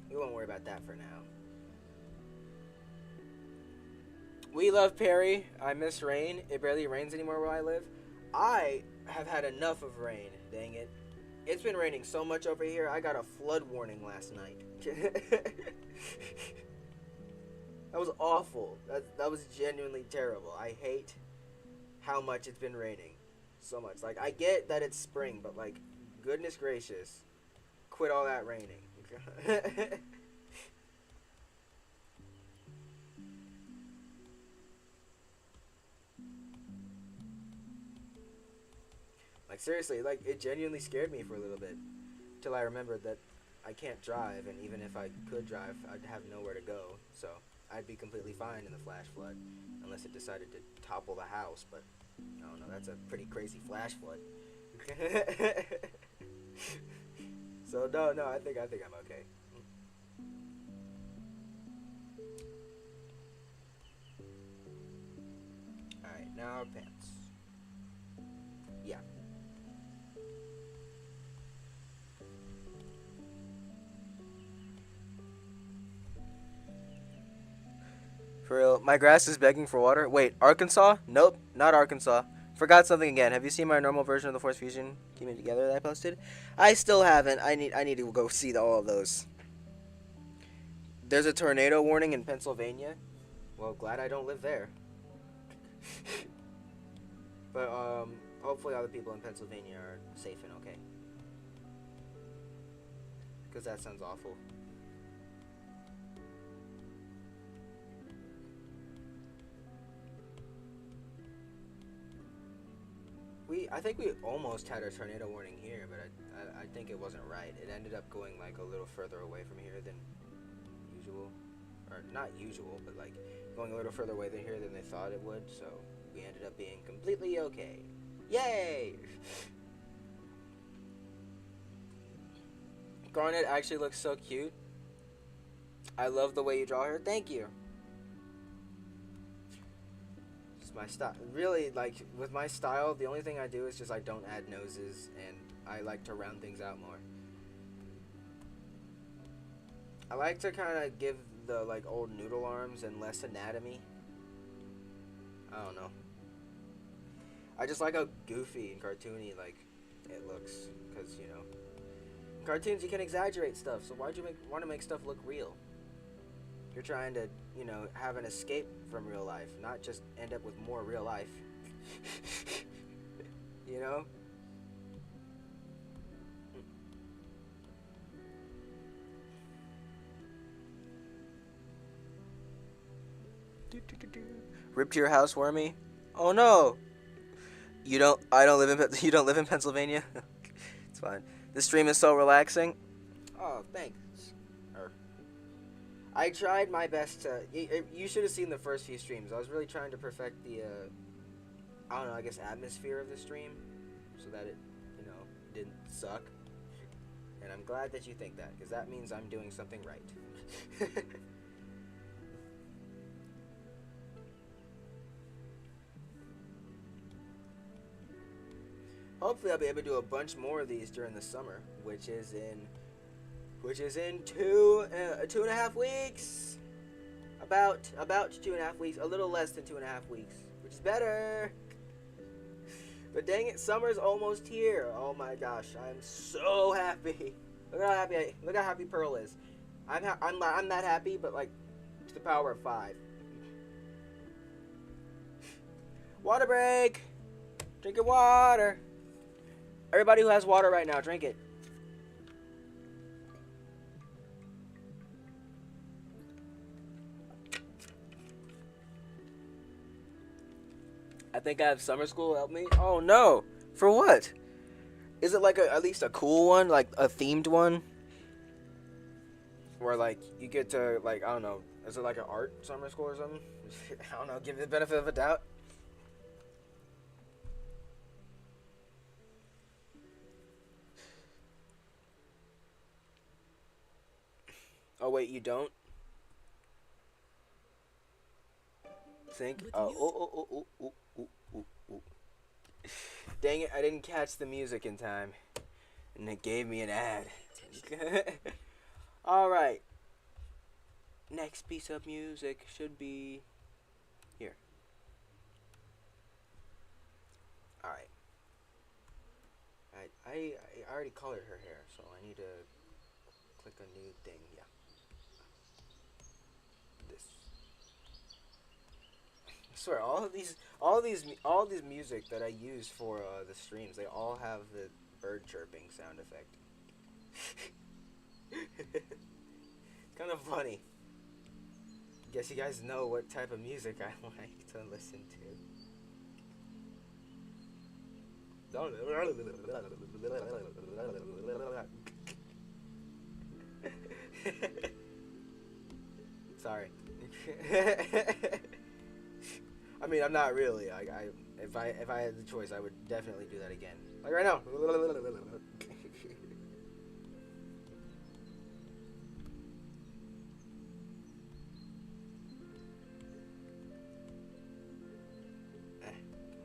A: we won't worry about that for now. We love Perry. I miss rain. It barely rains anymore where I live. I have had enough of rain. Dang it. It's been raining so much over here. I got a flood warning last night. That was awful. That was genuinely terrible. I hate how much it's been raining. So much. Like, I get that it's spring, but, like, goodness gracious. Quit all that raining. Like, seriously, like, it genuinely scared me for a little bit. Till I remembered that I can't drive, and even if I could drive, I'd have nowhere to go. So, I'd be completely fine in the flash flood. Unless it decided to topple the house, but I don't know, that's a pretty crazy flash flood. So, no, I think I'm okay. Alright, now pants. Yeah. For real, my grass is begging for water. Wait, Arkansas? Nope, not Arkansas. Forgot something again. Have you seen my normal version of the Force Fusion Keep It Together that I posted? I still haven't. I need to go see all of those. There's a tornado warning in Pennsylvania. Well, glad I don't live there. But hopefully all the people in Pennsylvania are safe and okay. Because that sounds awful. I think we almost had a tornado warning here, but I think it wasn't right. It ended up going like a little further away from here than usual. Or not usual, but like going a little further away than here than they thought it would, so we ended up being completely okay. Yay! Garnet actually looks so cute. I love the way you draw her. Thank you. My style, really, like with my style, the only thing I do is just I don't add noses, and I like to round things out more. I like to kind of give the like old noodle arms and less anatomy. I don't know. I just like how goofy and cartoony like it looks, because in cartoons you can exaggerate stuff. So why'd you want to make stuff look real? You're trying to have an escape from real life, not just end up with more real life. you know? Ripped your housewarming? Oh no! You don't. I don't live in. You don't live in Pennsylvania. It's fine. This stream is so relaxing. Oh, thanks. I tried my best to. You should have seen the first few streams. I was really trying to perfect the. I don't know. I guess atmosphere of the stream, so that it, didn't suck. And I'm glad that you think that, because that means I'm doing something right. Hopefully, I'll be able to do a bunch more of these during the summer, which is in 2.5 weeks. About 2.5 weeks, a little less than 2.5 weeks, which is better. But dang it, summer's almost here. Oh my gosh, I'm so happy. Look how happy Pearl is. I'm that happy, but like to the power of 5. Water break. Drink your water. Everybody who has water right now, drink it. I think I have summer school help me. Oh no! For what? Is it like at least a cool one, like a themed one, where like you get to like I don't know? Is it like an art summer school or something? I don't know. Give it the benefit of a doubt. Oh wait, you don't think? Oh. Dang it! I didn't catch the music in time, and it gave me an ad. All right. Next piece of music should be here. All right. I already colored her hair, so I need to click a new thing. Yeah. This. I swear, all these music that I use for the streams, they all have the bird chirping sound effect. Kind of funny. Guess you guys know what type of music I like to listen to. Sorry. I mean, I'm not really. If I had the choice, I would definitely do that again. Like right now. Come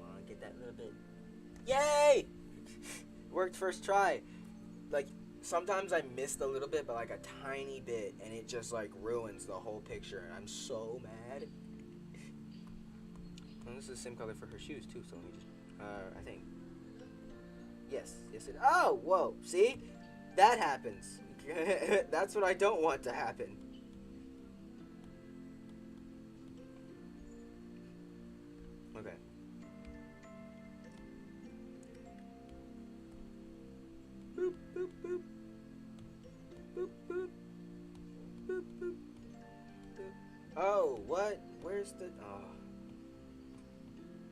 A: on, get that little bit. Yay! Worked first try. Like sometimes I missed a little bit, but like a tiny bit, and it just like ruins the whole picture, and I'm so mad. And this is the same color for her shoes too, so let me just, I think. Yes, it. Oh, whoa! See, that happens. That's what I don't want to happen. Okay. Boop boop boop. Boop boop. Boop boop. Boop. Oh, what? Where's the? Oh.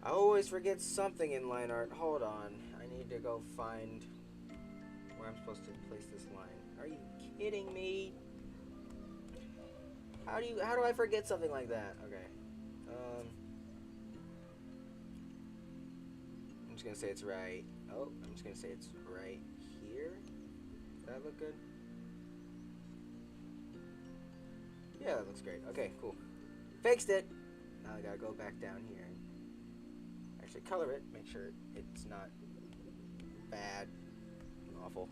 A: I always forget something in line art. Hold on. I need to go find where I'm supposed to place this line. Are you kidding me? How do I forget something like that? Okay. I'm just gonna say it's right. Oh, I'm just gonna say it's right here. Does that look good? Yeah, that looks great. Okay, cool. Fixed it. Now I gotta go back down here. Actually color it, make sure it's not bad and awful.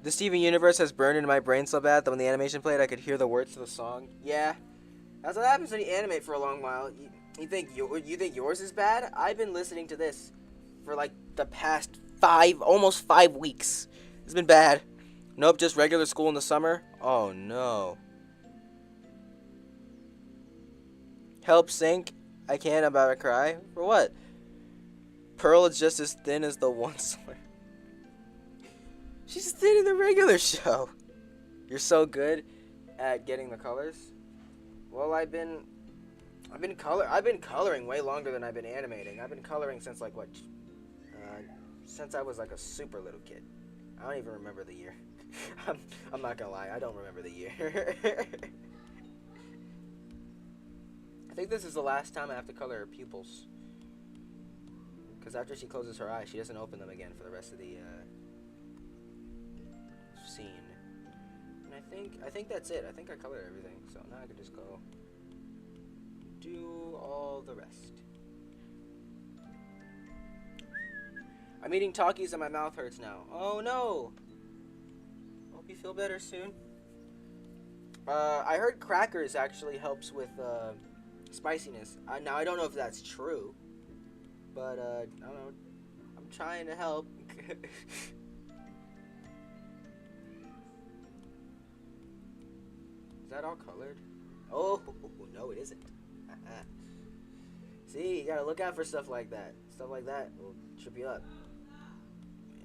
A: The Steven Universe has burned into my brain so bad that when the animation played I could hear the words to the song. Yeah, that's what happens when you animate for a long while. You think yours is bad? I've been listening to this for like the past almost 5 weeks. It's been bad. Nope, just regular school in the summer? Oh no. Help sink. I can't, I'm about to cry. For what? Pearl is just as thin as the one Slayer. She's thin in the regular show. You're so good at getting the colors. Well, I've been coloring way longer than I've been animating. I've been coloring since like what? Since I was like a super little kid. I don't even remember the year. I'm not gonna lie, I don't remember the year. I think this is the last time I have to color her pupils. Because after she closes her eyes, she doesn't open them again for the rest of the scene. And I think that's it. I think I colored everything. So now I can just go do all the rest. I'm eating Takis and my mouth hurts now. Oh no! Hope you feel better soon. I heard crackers actually helps with spiciness. Now I don't know if that's true, but I don't know. I'm trying to help. Is that all colored? Oh no, it isn't. See, you gotta look out for stuff like that. Stuff like that will trip you up.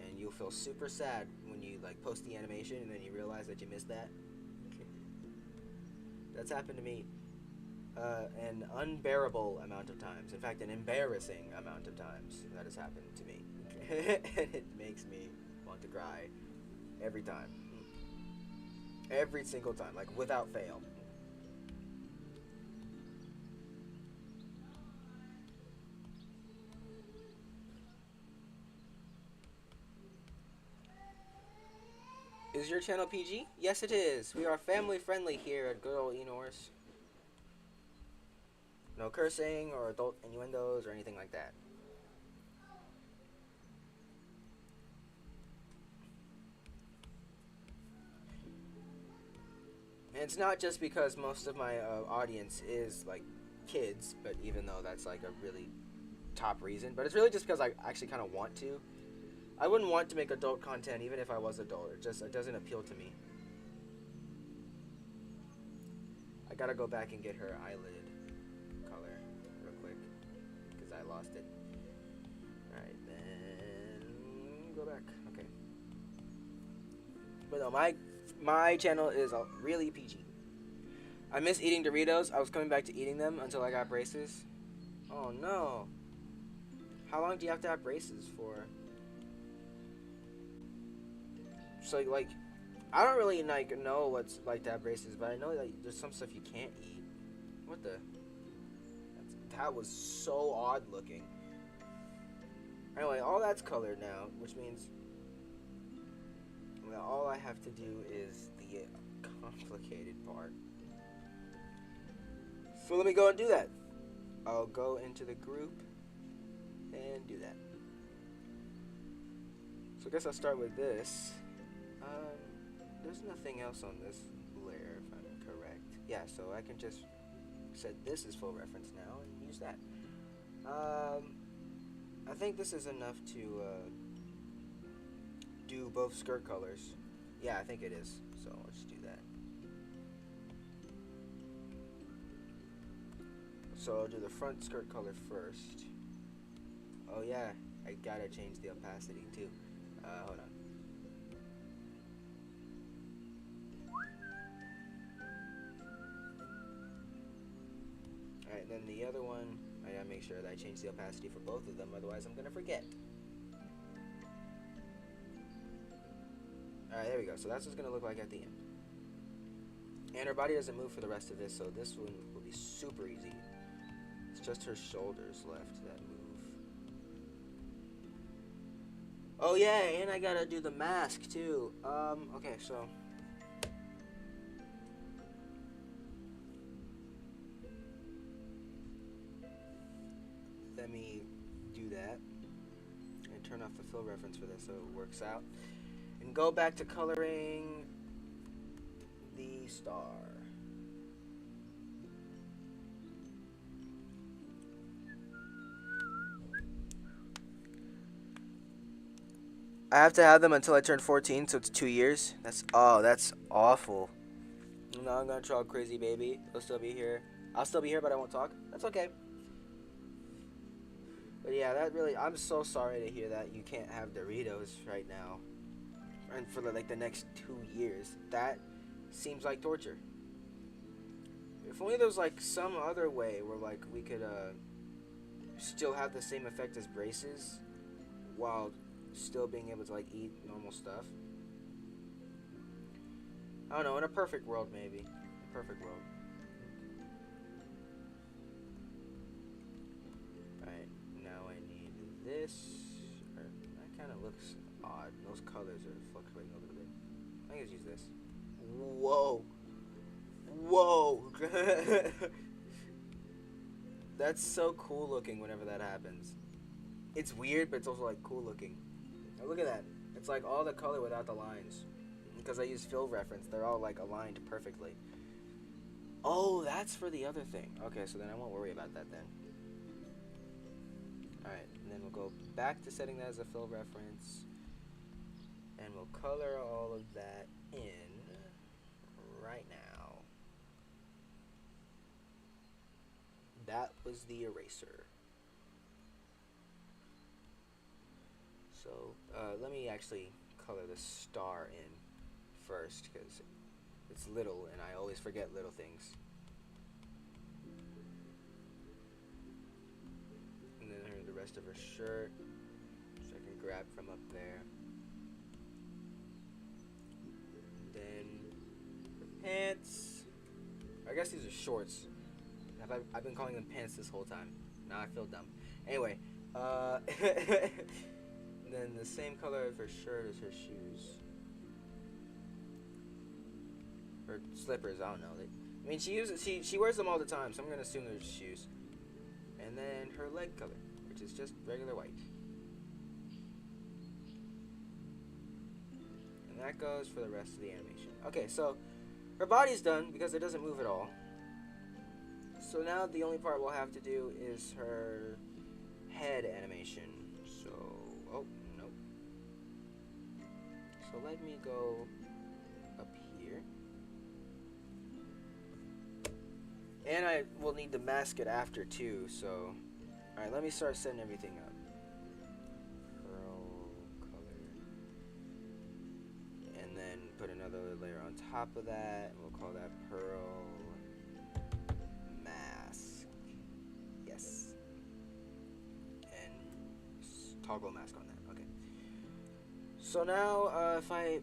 A: And you'll feel super sad when you like post the animation and then you realize that you missed that. That's happened to me an unbearable amount of times. In fact, an embarrassing amount of times that has happened to me. And it makes me want to cry every time. Every single time, like without fail. Is your channel PG? Yes, it is. We are family friendly here at good old Enor's. No cursing or adult innuendos or anything like that. And it's not just because most of my audience is like kids, but even though that's like a really top reason, but it's really just because I actually kind of want to. I wouldn't want to make adult content even if I was adult. It doesn't appeal to me. I gotta go back and get her eyelid color real quick because I lost it. Alright, then go back. Okay. But no, my channel is really PG. I miss eating Doritos. I was coming back to eating them until I got braces. Oh no. How long do you have to have braces for? So like, I don't really like know what's like to have braces, but I know that there's some stuff you can't eat. What the? That was so odd looking. Anyway, all that's colored now, which means well, all I have to do is the complicated part. So let me go and do that. I'll go into the group and do that. So I guess I'll start with this. There's nothing else on this layer, if I'm correct. Yeah, so I can just set this as full reference now and use that. I think this is enough to do both skirt colors. Yeah, I think it is. So let's do that. So I'll do the front skirt color first. Oh yeah, I gotta change the opacity too. Hold on. Alright, then the other one, I gotta make sure that I change the opacity for both of them, otherwise I'm gonna forget. Alright, there we go. So that's what's gonna look like at the end. And her body doesn't move for the rest of this, so this one will be super easy. It's just her shoulders left that move. Oh yeah, and I gotta do the mask too. Okay, so let me do that and turn off the fill reference for this so it works out. And go back to coloring the star. I have to have them until I turn 14, so it's 2 years. That's awful. No, I'm gonna draw a crazy baby. He'll still be here. I'll still be here, but I won't talk. That's okay. But yeah, that really, I'm so sorry to hear that you can't have Doritos right now. And for like the next 2 years. That seems like torture. If only there was like some other way where like we could still have the same effect as braces while still being able to like eat normal stuff. I don't know, in a perfect world maybe. A perfect world. Alright, now I need this. That kind of looks odd. Those colors are fluctuating a little bit. I think I'll use this. Whoa. Whoa. That's so cool looking whenever that happens. It's weird, but it's also like cool looking. Now look at that. It's like all the color without the lines. Because I use fill reference, they're all like aligned perfectly. Oh, that's for the other thing. Okay, so then I won't worry about that then. Alright, and then we'll go back to setting that as a fill reference. And we'll color all of that in right now. That was the eraser. So let me actually color the star in first because it's little and I always forget little things. And then the rest of her shirt, so I can grab from up there. Then her pants. I guess these are shorts. I've been calling them pants this whole time. Now I feel dumb. Anyway, then the same color of her shirt as her shoes. Or slippers, I don't know. I mean, she wears them all the time, so I'm gonna assume they're shoes. And then her leg color, which is just regular white. And that goes for the rest of the animation. Okay, so her body's done because it doesn't move at all. So now the only part we'll have to do is her head animation. So, oh, nope. So let me go up here. And I will need to mask it after too, so. Alright, let me start setting everything up. Pearl color. And then put another layer on top of that. And we'll call that pearl mask. Yes. And toggle mask on that. Okay. So now, if I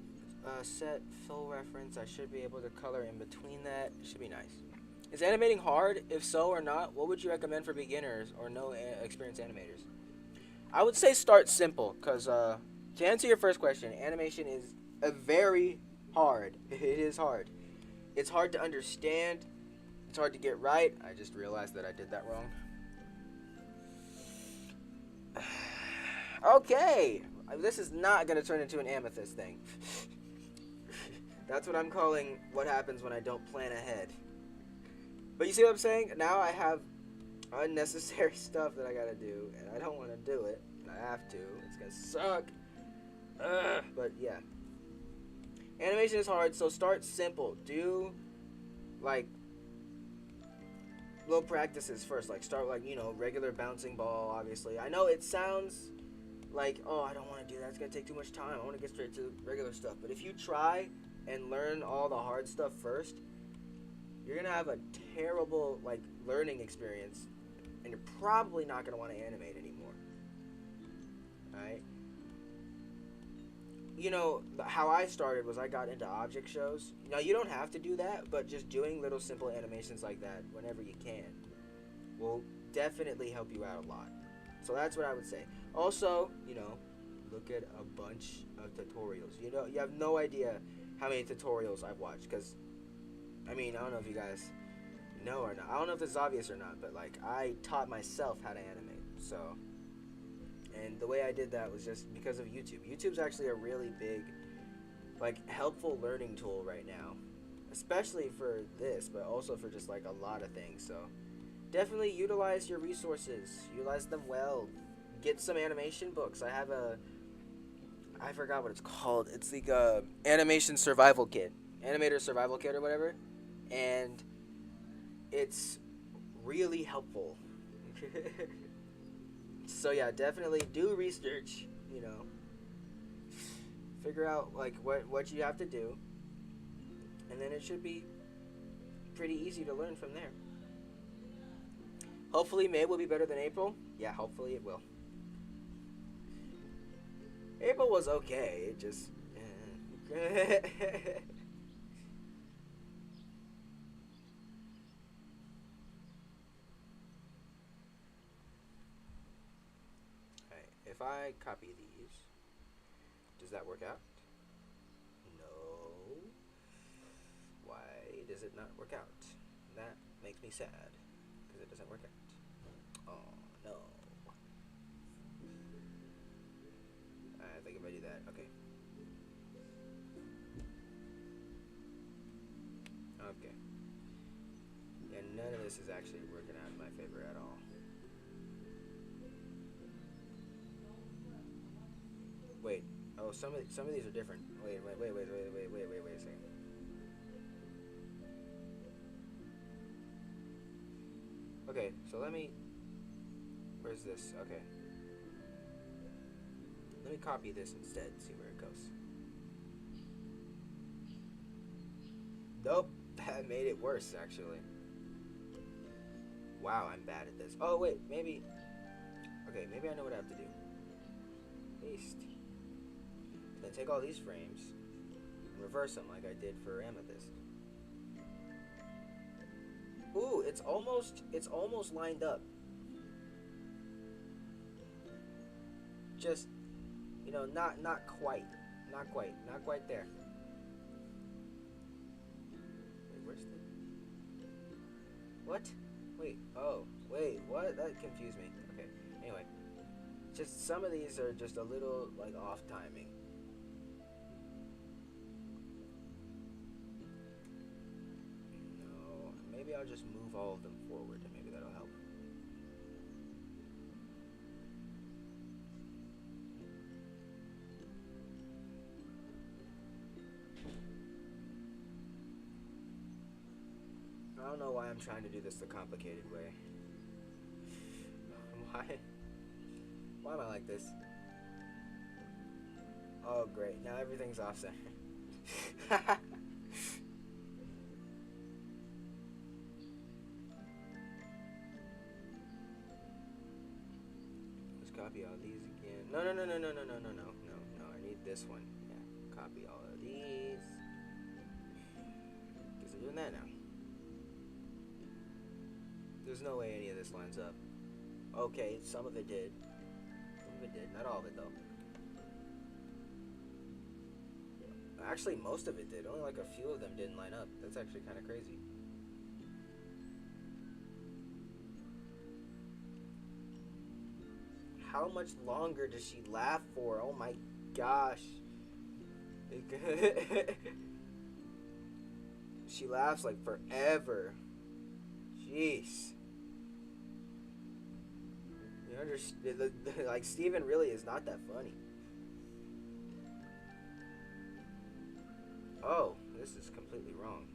A: set fill reference, I should be able to color in between that. It should be nice. Is animating hard? If so or not, what would you recommend for beginners or no experienced animators? I would say start simple, because to answer your first question, animation is very hard. It is hard. It's hard to understand. It's hard to get right. I just realized that I did that wrong. Okay. This is not going to turn into an amethyst thing. That's what I'm calling what happens when I don't plan ahead. But you see what I'm saying? Now I have unnecessary stuff that I gotta do, and I don't want to do it. And I have to. It's gonna suck. But yeah. Animation is hard, so start simple. Do, like, little practices first. Like, start, like, regular bouncing ball, obviously. I know it sounds like, oh, I don't want to do that. It's gonna take too much time. I want to get straight to regular stuff. But if you try and learn all the hard stuff first, you're going to have a terrible, like, learning experience, and you're probably not going to want to animate anymore. Alright? How I started was I got into object shows. Now, you don't have to do that, but just doing little simple animations like that whenever you can will definitely help you out a lot. So that's what I would say. Also, look at a bunch of tutorials. You have no idea how many tutorials I've watched, because I don't know if you guys know or not. I don't know if this is obvious or not, but, like, I taught myself how to animate, so. And the way I did that was just because of YouTube. YouTube's actually a really big, like, helpful learning tool right now. Especially for this, but also for just, like, a lot of things, so. Definitely utilize your resources. Utilize them well. Get some animation books. I forgot what it's called. It's like animation survival kit, animator survival kit or whatever, and it's really helpful. So yeah, definitely do research. You know, figure out like what you have to do, and then it should be pretty easy to learn from there. Hopefully, May will be better than April. Yeah, hopefully it will. April was okay. It just. Alright, if I copy these, does that work out? No. Why does it not work out? That makes me sad because it doesn't work out. Oh no. I think if I do that, okay. Okay. And none of this is actually working out in my favor at all. Wait. Oh, some of these are different. Wait a second. Okay, so let me. Where's this? Okay. Let me copy this instead. See where it goes. Nope. That made it worse, actually. Wow, I'm bad at this. Oh wait, maybe. Okay, maybe I know what I have to do. Paste. Then take all these frames and reverse them like I did for Amethyst. Ooh, it's almost lined up. Just, not quite. Not quite there. Wait, where's the what? Wait, what? That confused me. Okay. Anyway, just some of these are just a little like off timing. No, maybe I'll just move all of them forward and maybe that'll help. I don't know why I'm trying to do this the complicated way. Why? Why am I like this? Oh, great. Now everything's off center. Let's copy all these again. No. I need this one. Yeah, copy all of these. Because I'm doing that now. There's no way any of this lines up. Okay, some of it did. Some of it did. Not all of it, though. Actually, most of it did. Only like a few of them didn't line up. That's actually kind of crazy. How much longer does she laugh for? Oh my gosh. She laughs like forever. Jeez. You understand? Like, Steven really is not that funny. Oh, this is completely wrong.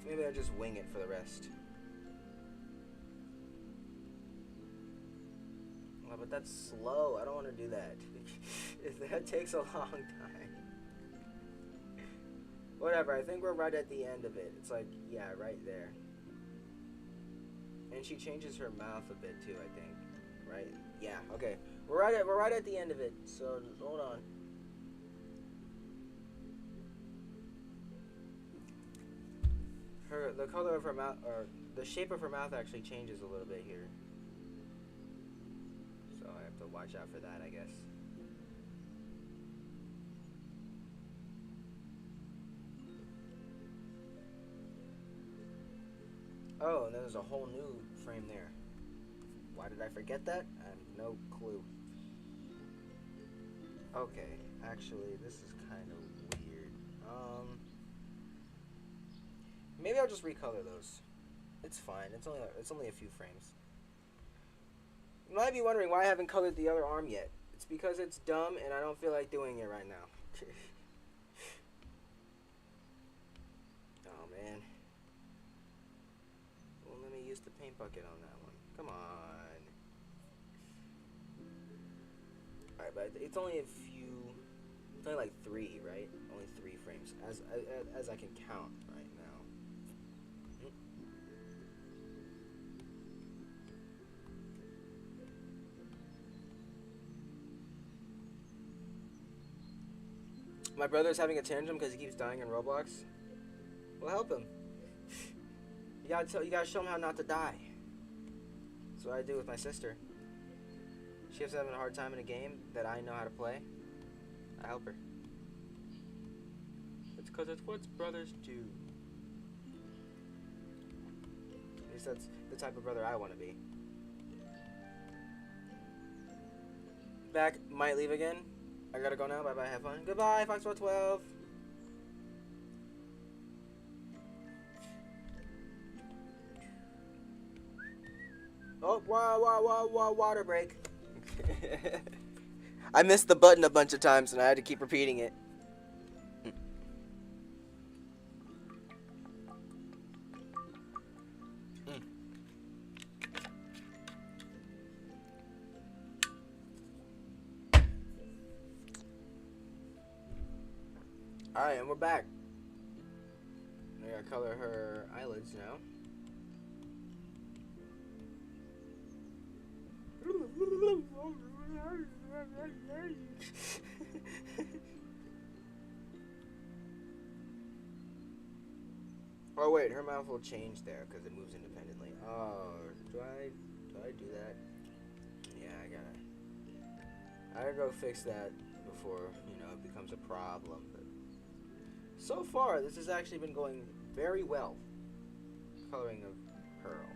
A: Maybe I'll just wing it for the rest. Oh, but that's slow. I don't want to do that. That takes a long time. Whatever, I think we're right at the end of it. It's like, yeah, right there. And she changes her mouth a bit too, I think. Right? Yeah, okay. We're right at the end of it. So hold on. The color of her mouth, or the shape of her mouth actually changes a little bit here. So I have to watch out for that, I guess. Oh, and then there's a whole new frame there. Why did I forget that? I have no clue. Okay, actually, this is kind of weird. Maybe I'll just recolor those. It's fine. It's only a few frames. You might be wondering why I haven't colored the other arm yet. It's because it's dumb and I don't feel like doing it right now. Oh man. Well, let me use the paint bucket on that one. Come on. Alright, but it's only a few. It's only like 3, right? Only 3 frames, as I can count right now. My brother's having a tantrum because he keeps dying in Roblox. Well, help him. You gotta show him how not to die. That's what I do with my sister. She keeps having a hard time in a game that I know how to play. I help her. It's because it's what brothers do. At least that's the type of brother I want to be. Back, might leave again. I gotta go now. Bye bye, have fun. Goodbye, Foxtrot 12. Oh, water break. I missed the button a bunch of times and I had to keep repeating it. Alright, and we're back. I gotta color her eyelids now. Oh wait, her mouth will change there because it moves independently. Oh, do I do that? Yeah, I gotta go fix that before, it becomes a problem. But so far, this has actually been going very well. Coloring of Pearl.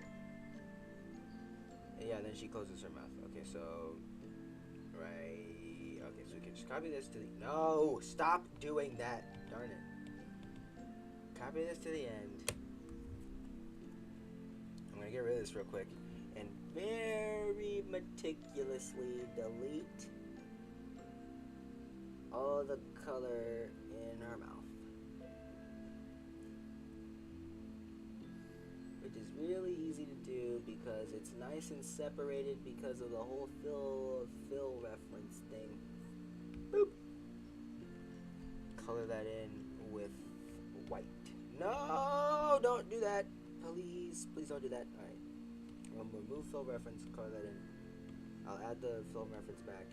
A: And yeah, then she closes her mouth. Okay, so right. Okay, so we can just copy this to the. No, stop doing that. Darn it. Copy this to the end. I'm gonna get rid of this real quick and very meticulously delete all the color in her mouth. Which is really easy to do because it's nice and separated because of the whole fill reference thing. Boop. Color that in with white. No, don't do that. Please don't do that. Alright. I'm gonna remove fill reference, color that in. I'll add the fill reference back.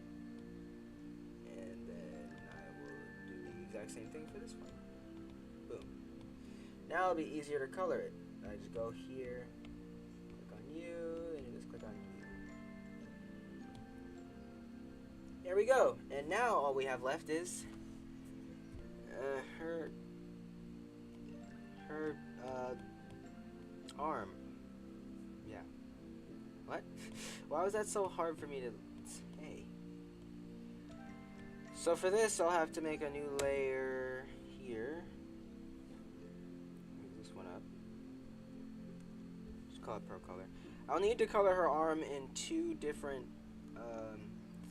A: And then I will do the exact same thing for this one. Boom. Now it'll be easier to color it. I just go here, click on you, and you just click on you. There we go. And now all we have left is her arm. Yeah. What? Why was that so hard for me to say? So for this, I'll have to make a new layer here. Move this one up. Just call it Pearl color. I'll need to color her arm in 2 different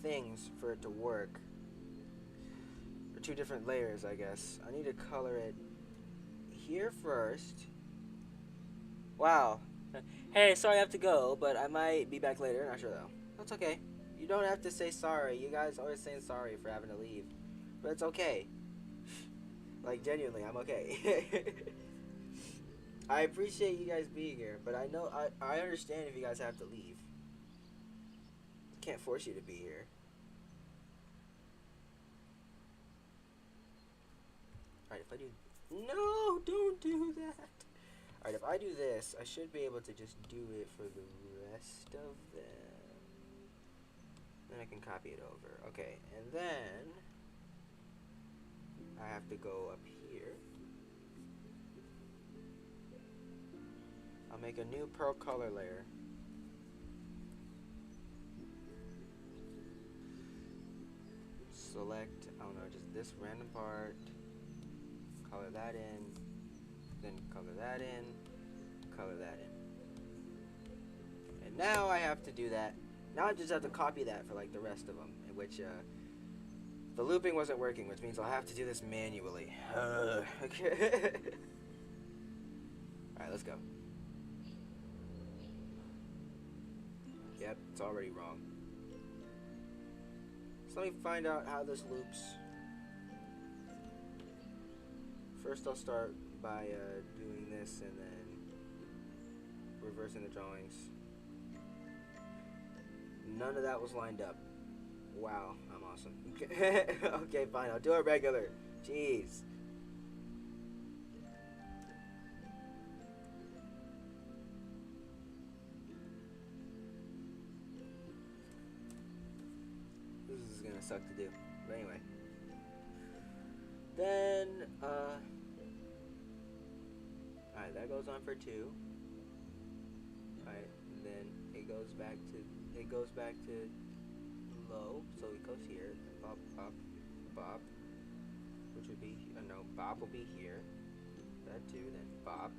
A: things for it to work. Or 2 different layers, I guess. I need to color it here first. Wow. Hey, sorry I have to go, but I might be back later. Not sure though. That's okay. You don't have to say sorry. You guys always saying sorry for having to leave. But it's okay. Like, genuinely, I'm okay. I appreciate you guys being here, but I know I understand if you guys have to leave. Can't force you to be here. Alright, if I do... No, don't do that. Alright, if I do this, I should be able to just do it for the rest of them. Then I can copy it over. Okay, and then I have to go up here. I'll make a new Pearl color layer. Select, I don't know, just this random part. Color that in. Then color that in. Color that in. And now I have to do that. Now I just have to copy that for like the rest of them, which the looping wasn't working, which means I'll have to do this manually. Okay. Alright, let's go. Yep, it's already wrong. So let me find out how this loops. First I'll start by doing this and then reversing the drawings. None of that was lined up. Wow, I'm awesome. Okay, fine, I'll do it regular. Jeez. This is gonna suck to do. But anyway. Then, alright, that goes on for 2. Alright, then it goes back to low, so it goes here, bop, bop, bop, which would be, no, bop will be here, that 2, then bop,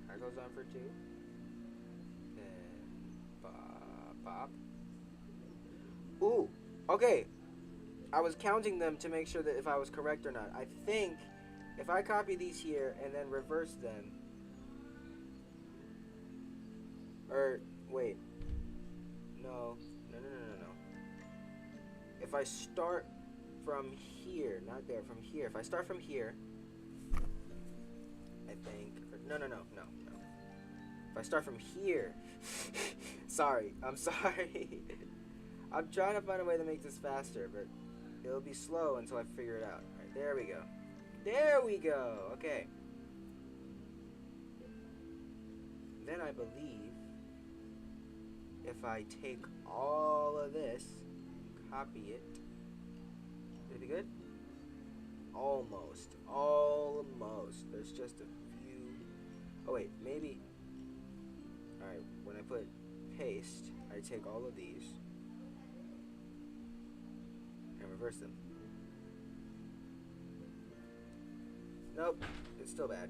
A: that goes on for 2, then bop, bop, ooh, okay, I was counting them to make sure that if I was correct or not. I think if I copy these here and then reverse them, or, wait, no. If I start from here, not there, from here. If I start from here, I think, no. If I start from here, sorry, I'm sorry. I'm trying to find a way to make this faster, but it'll be slow until I figure it out. Alright, there we go. There we go, okay. Then I believe if I take all of this, copy it. Did it be good? Almost. There's just a few. Oh wait, maybe. Alright, when I put paste, I take all of these and reverse them. Nope, it's still bad.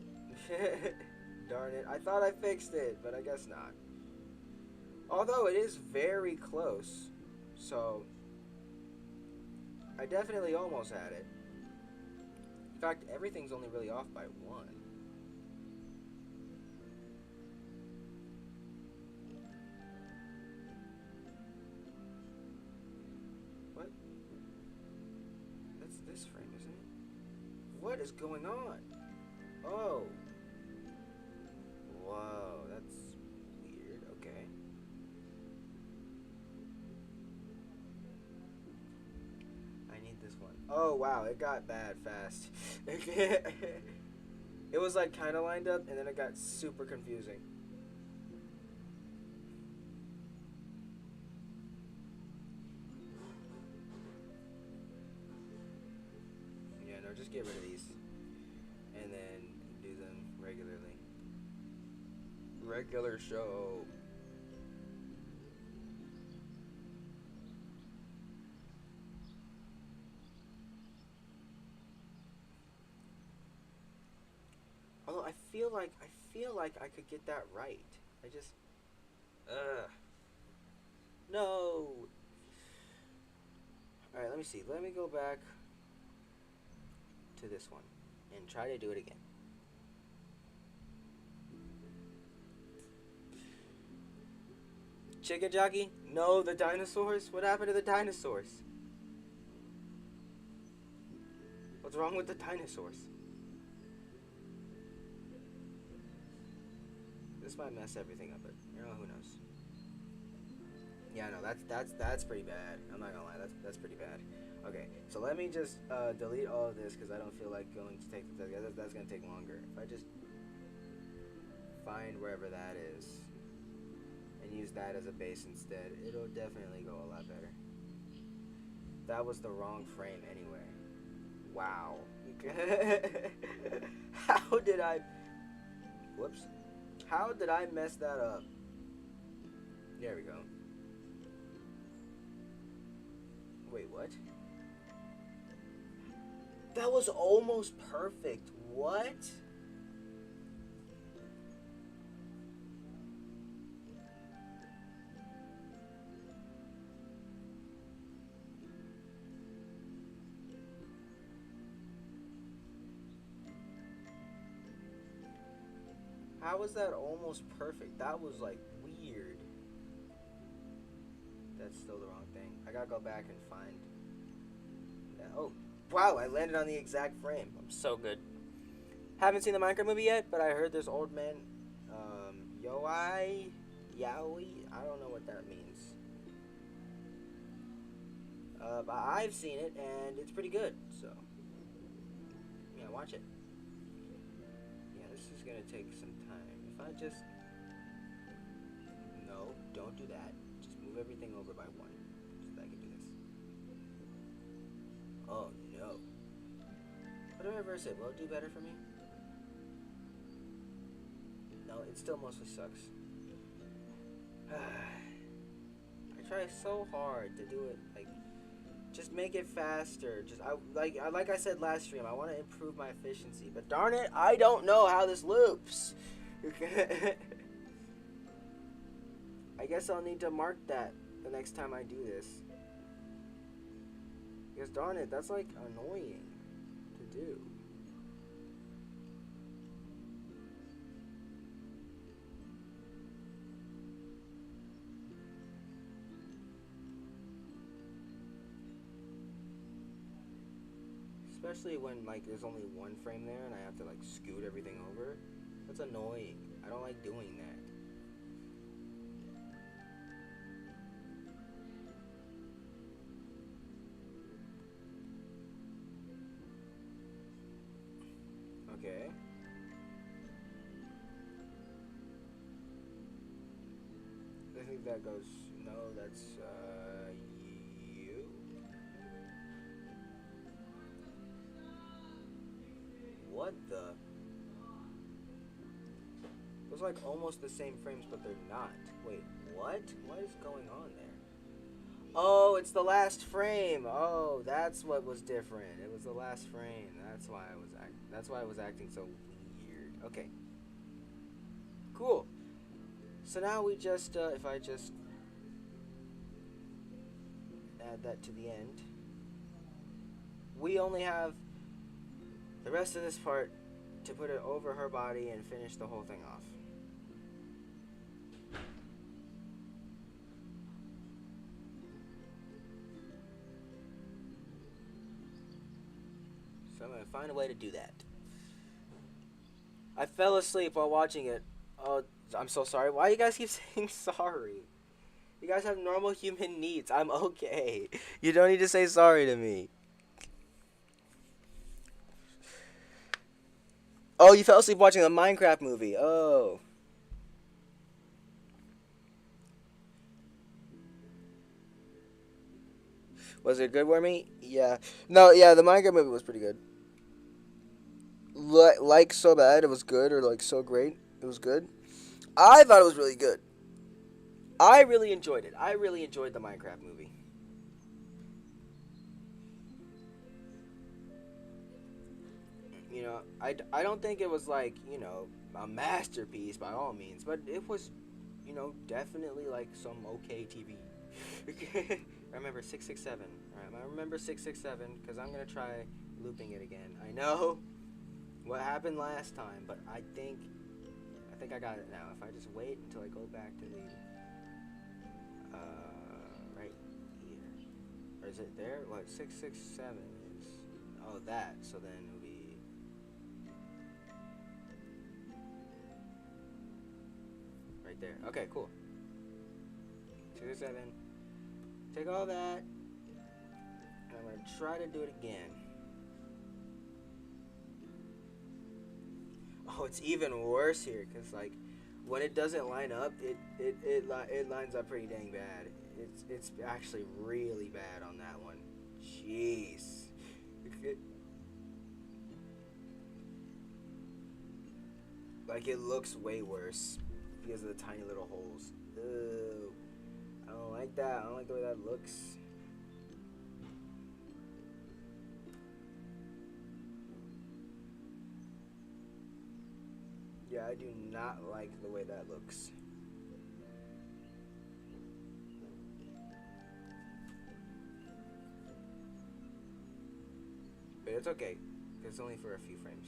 A: Darn it. I thought I fixed it, but I guess not. Although it is very close, so I definitely almost had it. In fact, everything's only really off by 1. What? That's this frame, isn't it? What is going on? Oh. Whoa, that's weird. Okay. This one. Oh wow, it got bad fast. It was like kind of lined up and then it got super confusing. Yeah, no, just get rid of these and then do them regularly. Regular show. Although I feel like I could get that right. I just, no. All right, let me see. Let me go back to this one and try to do it again. Chicken jockey? No, the dinosaurs? What happened to the dinosaurs? What's wrong with the dinosaurs? This might mess everything up, but you know, who knows? Yeah, no, that's pretty bad. I'm not gonna lie, that's pretty bad. Okay, so let me just delete all of this because I don't feel like going to take the test. That's gonna take longer. If I just find wherever that is and use that as a base instead, it'll definitely go a lot better. That was the wrong frame anyway. Wow. How did I... Whoops. How did I mess that up? There we go. Wait, what? That was almost perfect. What? How was that almost perfect? That was like weird. That's still the wrong thing. I gotta go back and find that. Oh, wow! I landed on the exact frame. I'm so good. Haven't seen the Minecraft movie yet, but I heard this old man, Yoai, Yowie. I don't know what that means. But I've seen it and it's pretty good. So yeah, watch it. Yeah, this is gonna take some time. If I just no, don't do that. Just move everything over by one, so that I can do this. Oh no! What do I reverse it? Will it do better for me? No, it still mostly sucks. I try so hard to do it like just make it faster. Just like I said last stream, I want to improve my efficiency, but darn it, I don't know how this loops. I guess I'll need to mark that the next time I do this. Because darn it, that's like annoying to do. Especially when like there's only one frame there and I have to like scoot everything over. That's annoying. I don't like doing that. Okay. I think that goes. No, that's you. What the? Those are like almost the same frames, but they're not. Wait, what? What is going on there? Oh, it's the last frame. Oh, that's what was different. It was the last frame. That's why I was acting so weird. Okay. Cool. So now we just if I just add that to the end, we only have the rest of this part to put it over her body and finish the whole thing off. So I'm going to find a way to do that. I fell asleep while watching it. Oh, I'm so sorry. Why you guys keep saying sorry? You guys have normal human needs. I'm okay. You don't need to say sorry to me. Oh, you fell asleep watching a Minecraft movie. Oh. Was it good, Wormy? Yeah. No, yeah, the Minecraft movie was pretty good. Like so bad it was good, or like so great it was good. I thought it was really good. I really enjoyed it. I really enjoyed the Minecraft movie. You know, I don't think it was like, you know, a masterpiece by all means, but it was, you know, definitely like some okay TV. I remember 667. Alright, I remember 667 because I'm going to try looping it again. I know what happened last time, but I think I got it now. If I just wait until I go back to the right here. Or is it there? What 667 is? Oh, that. So then it would be right there. Okay, cool. 267. Take all that. And I'm gonna try to do it again. Oh, it's even worse here because like when it doesn't line up, it lines up pretty dang bad. It's actually really bad on that one. Jeez. Like it looks way worse because of the tiny little holes. Ew. I don't like that. I don't like the way that looks. Yeah, I do not like the way that looks. But it's okay. It's only for a few frames.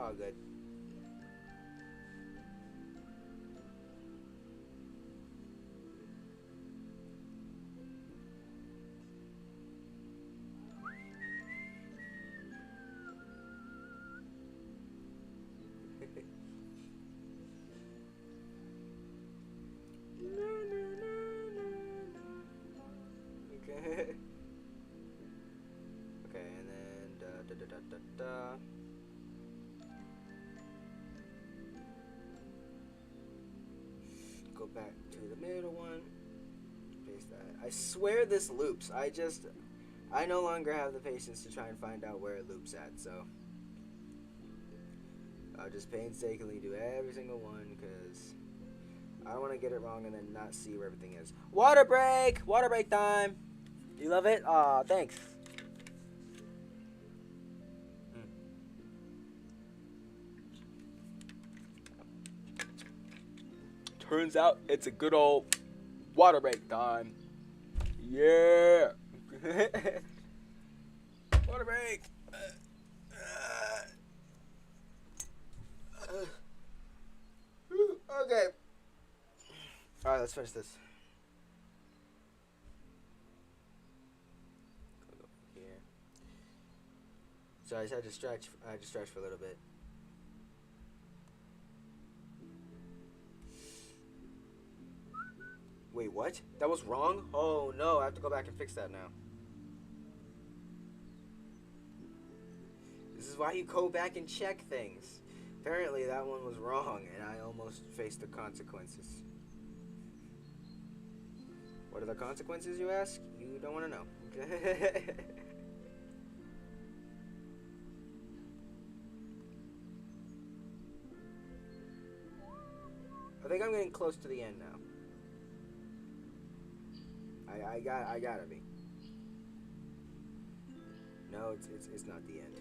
A: all good. Okay. Okay, and then da. Go back to the middle one. Paste that. I swear this loops. I no longer have the patience to try and find out where it loops at, so I'll just painstakingly do every single one because I don't want to get it wrong and then not see where everything is. Water break! Water break time! You love it? Aw, thanks. Turns out it's a good old water break time. Yeah! Water break! Okay. Alright, let's finish this. Go here. So I just had to stretch. I had to stretch for a little bit. Wait, what? That was wrong? Oh no, I have to go back and fix that now. This is why you go back and check things. Apparently that one was wrong and I almost faced the consequences. What are the consequences, you ask? You don't want to know. I think I'm getting close to the end now. I gotta be. No, it's not the end.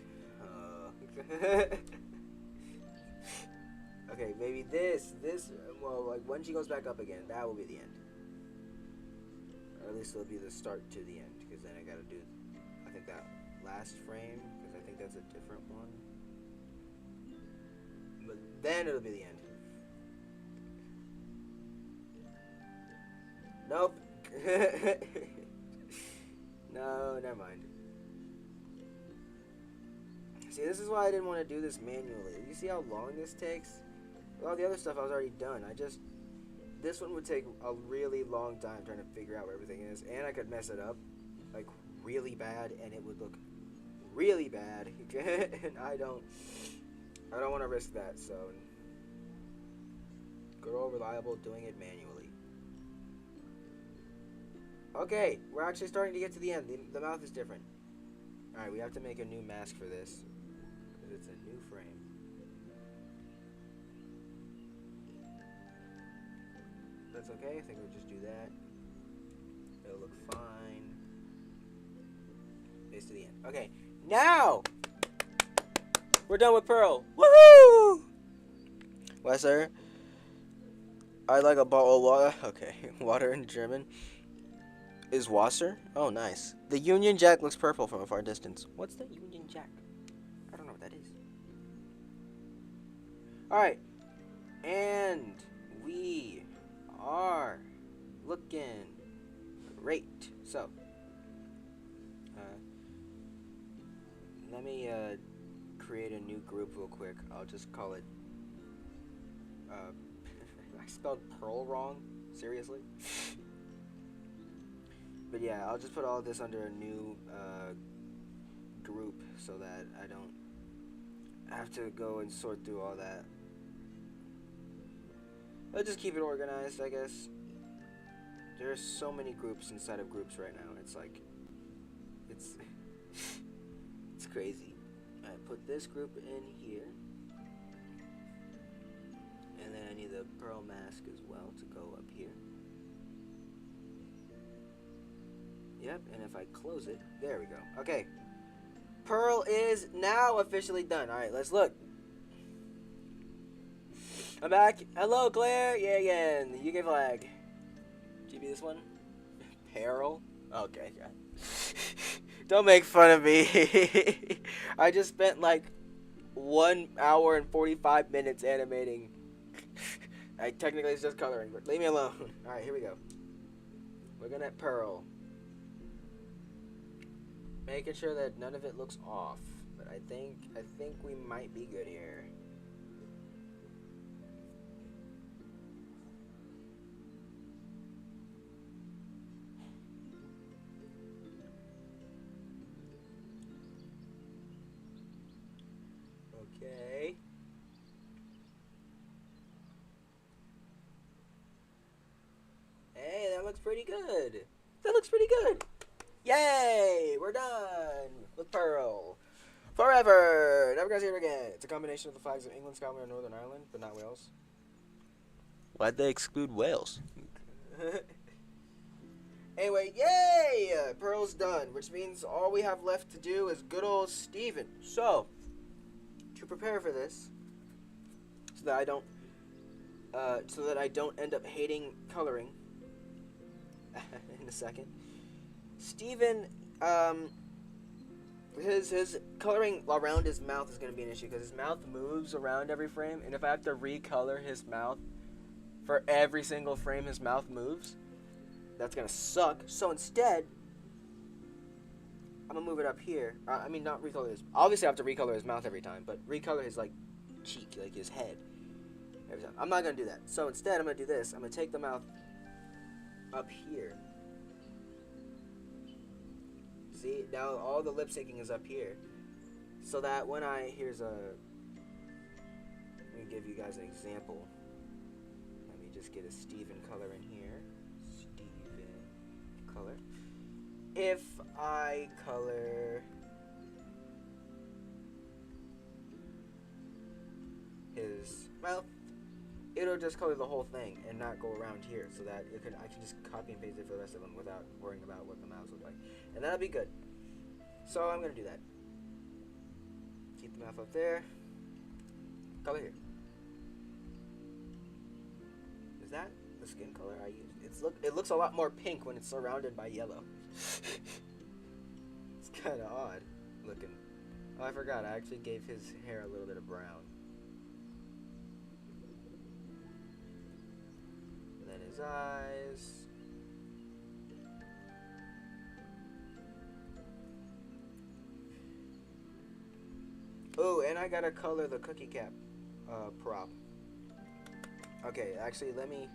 A: Okay, maybe this, well, like, when she goes back up again, that will be the end. Or at least it'll be the start to the end, because then I gotta do, I think, that last frame, because I think that's a different one. But then it'll be the end. Nope. No, never mind. See, this is why I didn't want to do this manually. You see how long this takes? With all the other stuff I was already done. This one would take a really long time trying to figure out where everything is, and I could mess it up, like, really bad, and it would look really bad, and I don't want to risk that, so good old reliable doing it manually. Okay, we're actually starting to get to the end. The mouth is different. Alright, we have to make a new mask for this, because it's a new frame. That's okay, I think we'll just do that. It'll look fine. It's to the end. Okay, now we're done with Pearl. Woohoo! What, sir? I like a bottle of water. Okay, water in German is Wasser. Oh, nice. The Union Jack looks purple from a far distance. What's the Union Jack? I don't know what that is. Alright, and we are looking great. So, let me create a new group real quick. I'll just call it, I spelled Pearl wrong, seriously? But yeah, I'll just put all this under a new group so that I don't have to go and sort through all that. I'll just keep it organized, I guess. There are so many groups inside of groups right now. It's like, it's crazy. I put this group in here. And then I need the Pearl mask as well to go up here. Yep, and if I close it, there we go. Okay. Pearl is now officially done. Alright, let's look. I'm back. Hello, Claire. Yeah, again. The UK flag. GB, this one? Peril? Okay, God. Don't make fun of me. I just spent like 1 hour and 45 minutes animating. I technically it's just coloring, but leave me alone. Alright, here we go. Looking at Pearl. Making sure that none of it looks off. But I think we might be good here. Okay. Hey, that looks pretty good. That looks pretty good. Yay! We're done with Pearl. Forever! Never gonna see her again. It's a combination of the flags of England, Scotland, and Northern Ireland, but not Wales.
B: Why'd they exclude Wales?
A: Anyway, yay! Pearl's done, which means all we have left to do is good old Steven. So, to prepare for this, so that I don't end up hating coloring in a second. Steven, his coloring around his mouth is going to be an issue because his mouth moves around every frame, and if I have to recolor his mouth for every single frame his mouth moves, that's going to suck. So instead, I'm going to move it up here. Not recolor his... Obviously, I have to recolor his mouth every time, but recolor his, cheek, his head every time. I'm not going to do that. So instead, I'm going to do this. I'm going to take the mouth up here. See, now all the lip syncing is up here. So that when let me give you guys an example. Let me just get a Steven color in here. Steven color. If I color his mouth, it'll just color the whole thing and not go around here, so that I can just copy and paste it for the rest of them without worrying about what the mouths look like, and that'll be good. So I'm gonna do that. Keep the mouth up there. Color here. Is that the skin color I used? It looks a lot more pink when it's surrounded by yellow. It's kind of odd looking. Oh, I forgot. I actually gave his hair a little bit of brown. Then his eyes. Oh, and I gotta color the cookie cap prop. Okay, actually, let me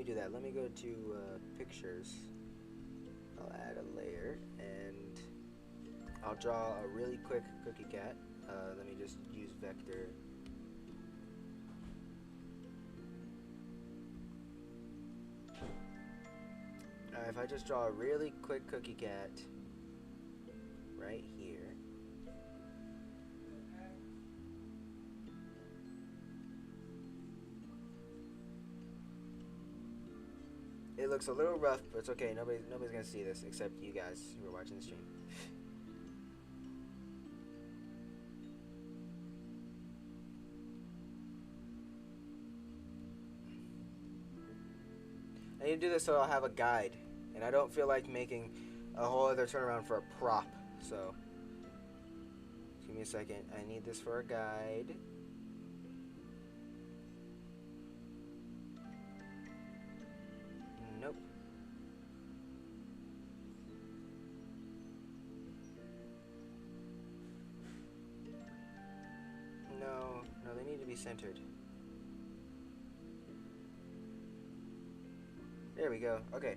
A: do that. Let me go to pictures. I'll add a layer, and I'll draw a really quick cookie cat. Let me just use vector. If I just draw a really quick cookie cat right here. It looks a little rough, but it's okay. Nobody's gonna see this except you guys who are watching the stream. I need to do this so I'll have a guide, and I don't feel like making a whole other turnaround for a prop. So, give me a second. I need this for a guide. Nope. No, they need to be centered. There we go. Okay.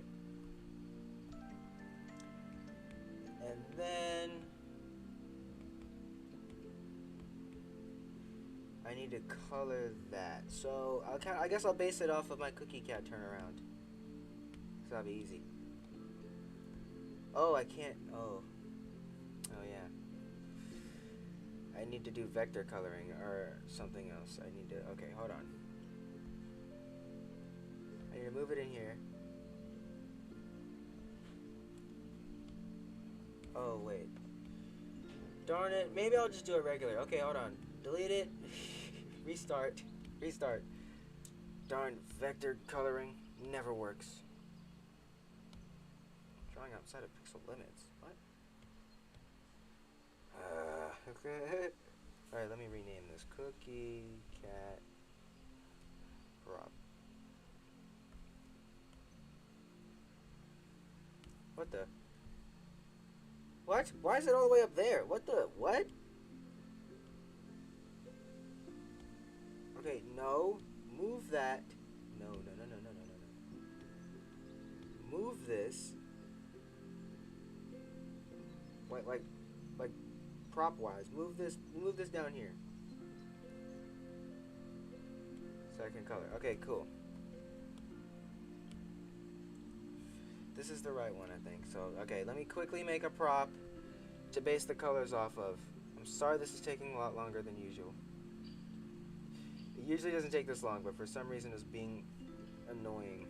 A: And then I need to color that. So I guess I'll base it off of my cookie cat turnaround. So that'll be easy. Oh, I can't. Oh yeah. I need to do vector coloring or something else. Okay, hold on. I need to move it in here. Oh, wait. Darn it. Maybe I'll just do it regular. Okay, hold on. Delete it. Restart. Darn, vector coloring never works. Drawing outside of pixel limits. What? Okay. Alright, let me rename this. Cookie cat prop. What the? What? Why is it all the way up there? What the? What? Okay, no. Move that. No, no, no, no, no, no, no, no. Move this. Like, prop-wise. Move this. Move this down here. Second color. Okay, cool. This is the right one, I think. So, okay, let me quickly make a prop to base the colors off of. I'm sorry this is taking a lot longer than usual. It usually doesn't take this long, but for some reason it's being annoying.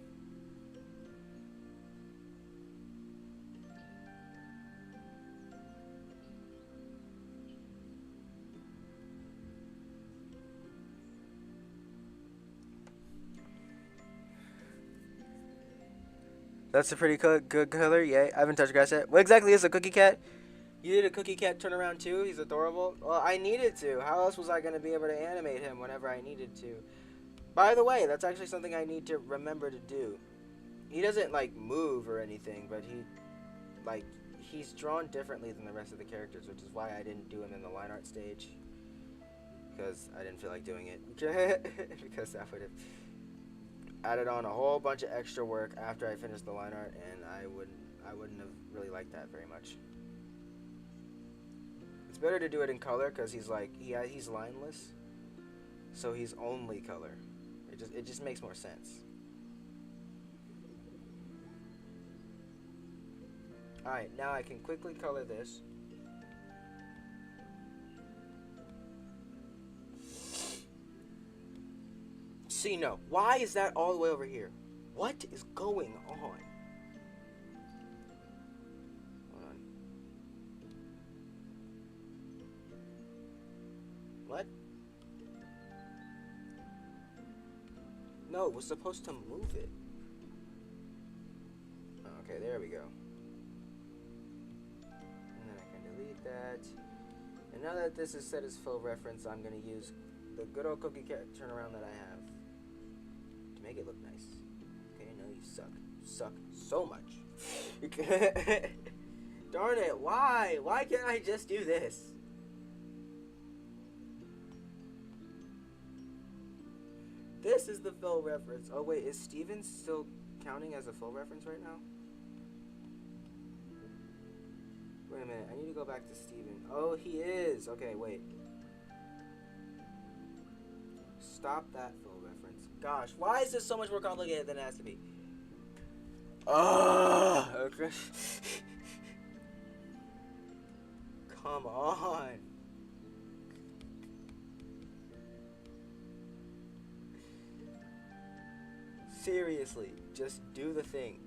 A: That's a pretty good color, yay. I haven't touched grass yet. What exactly is a cookie cat? You did a cookie cat turnaround too? He's adorable? Well, I needed to. How else was I going to be able to animate him whenever I needed to? By the way, that's actually something I need to remember to do. He doesn't, like, move or anything, but he's drawn differently than the rest of the characters, which is why I didn't do him in the line art stage. Because I didn't feel like doing it. Because that would have added on a whole bunch of extra work after I finished the line art, and I wouldn't have really liked that very much. It's better to do it in color because he's lineless, so he's only color. It just makes more sense. All right, now I can quickly color this. See, no. Why is that all the way over here? What is going on? Hold on. What? No, we're supposed to move it. Okay, there we go. And then I can delete that. And now that this is set as faux reference, I'm going to use the good old cookie cat turnaround that I have to make it look nice. Okay, no, you suck. You suck so much. Darn it, why? Why can't I just do this? This is the faux reference. Oh wait, is Steven still counting as a faux reference right now? Wait a minute, I need to go back to Steven. Oh, he is. Okay, wait. Stop that faux reference. Gosh, why is this so much more complicated than it has to be? Okay. Come on. Seriously, just do the thing.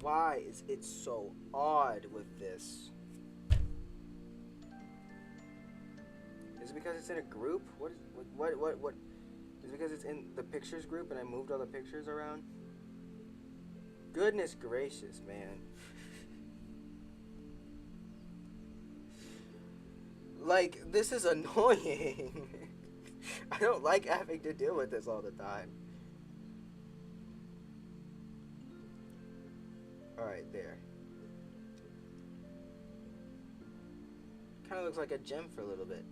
A: Why is it so odd with this? Is it because it's in a group? What? Is it because it's in the pictures group and I moved all the pictures around? Goodness gracious, man. Like, this is annoying. I don't like having to deal with this all the time. Alright, there. Kind of looks like a gem for a little bit.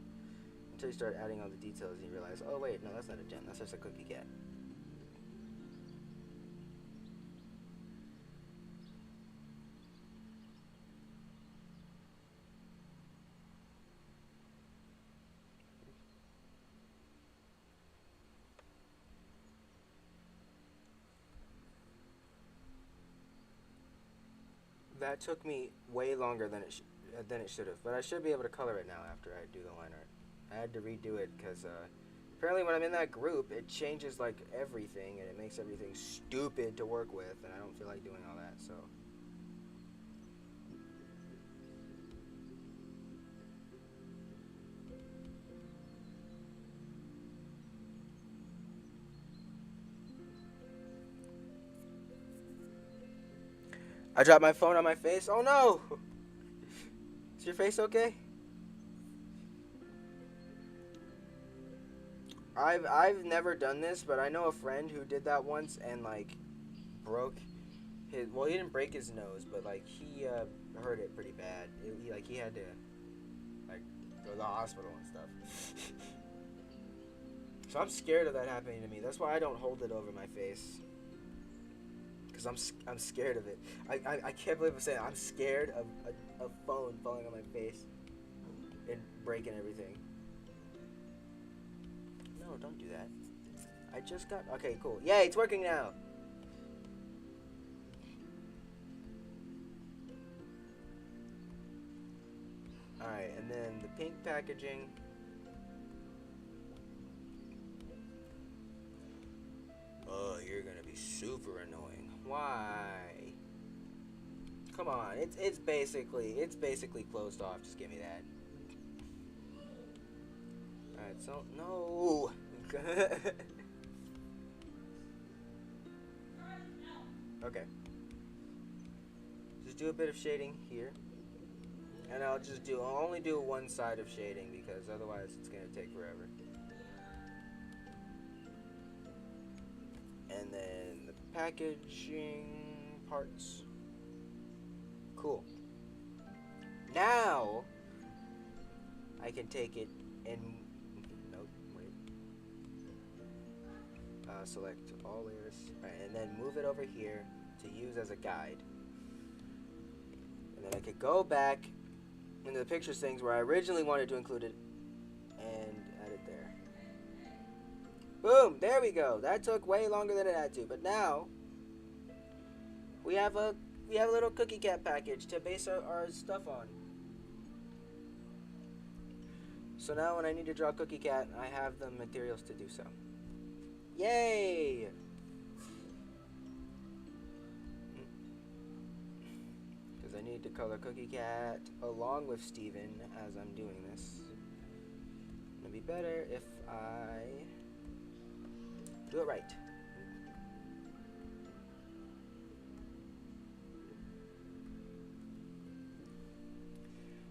A: Until you start adding all the details and you realize, oh wait, no, that's not a gem. That's just a cookie cat. That took me way longer than it should have, but I should be able to color it now after I do the line art. I had to redo it because apparently when I'm in that group, it changes like everything and it makes everything stupid to work with, and I don't feel like doing all that. So I dropped my phone on my face. Oh no! Is your face okay? I've never done this, but I know a friend who did that once and like broke his. Well, he didn't break his nose, but like he hurt it pretty bad. He had to like go to the hospital and stuff. So I'm scared of that happening to me. That's why I don't hold it over my face. Because I'm scared of it. I can't believe I'm saying it. I'm scared of a phone falling on my face and breaking everything. No, don't do that. I just got... Okay, cool. Yay, it's working now. Alright, and then the pink packaging... Oh, you're gonna be super annoying. Why? Come on, it's basically closed off. Just give me that. Alright, so no. Okay. Just do a bit of shading here, and I'll only do one side of shading because otherwise it's gonna take forever. And then the packaging parts. Cool. Now I can take it and nope, wait. Select all layers, right, and then move it over here to use as a guide. And then I could go back into the pictures things where I originally wanted to include it and add it there. Boom! There we go. That took way longer than it had to, but now we have a little cookie cat package to base our stuff on. So now when I need to draw Cookie Cat, I have the materials to do so. Yay! Because I need to color Cookie Cat along with Steven as I'm doing this. It'd be better if I do it right.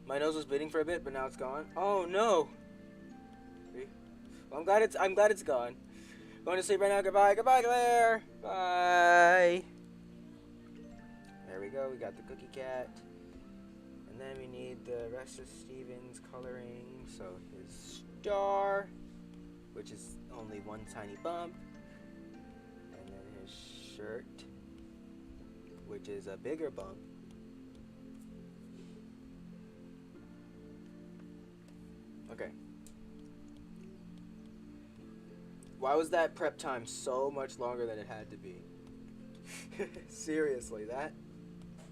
A: My nose was bleeding for a bit, but now it's gone. Oh no! Well, I'm glad it's gone. Going to sleep right now. Goodbye, Claire. Bye. There we go. We got the Cookie Cat, and then we need the rest of Steven's coloring. So his star, which is only one tiny bump, and then his shirt, which is a bigger bump. Okay. Why was that prep time so much longer than it had to be? Seriously, that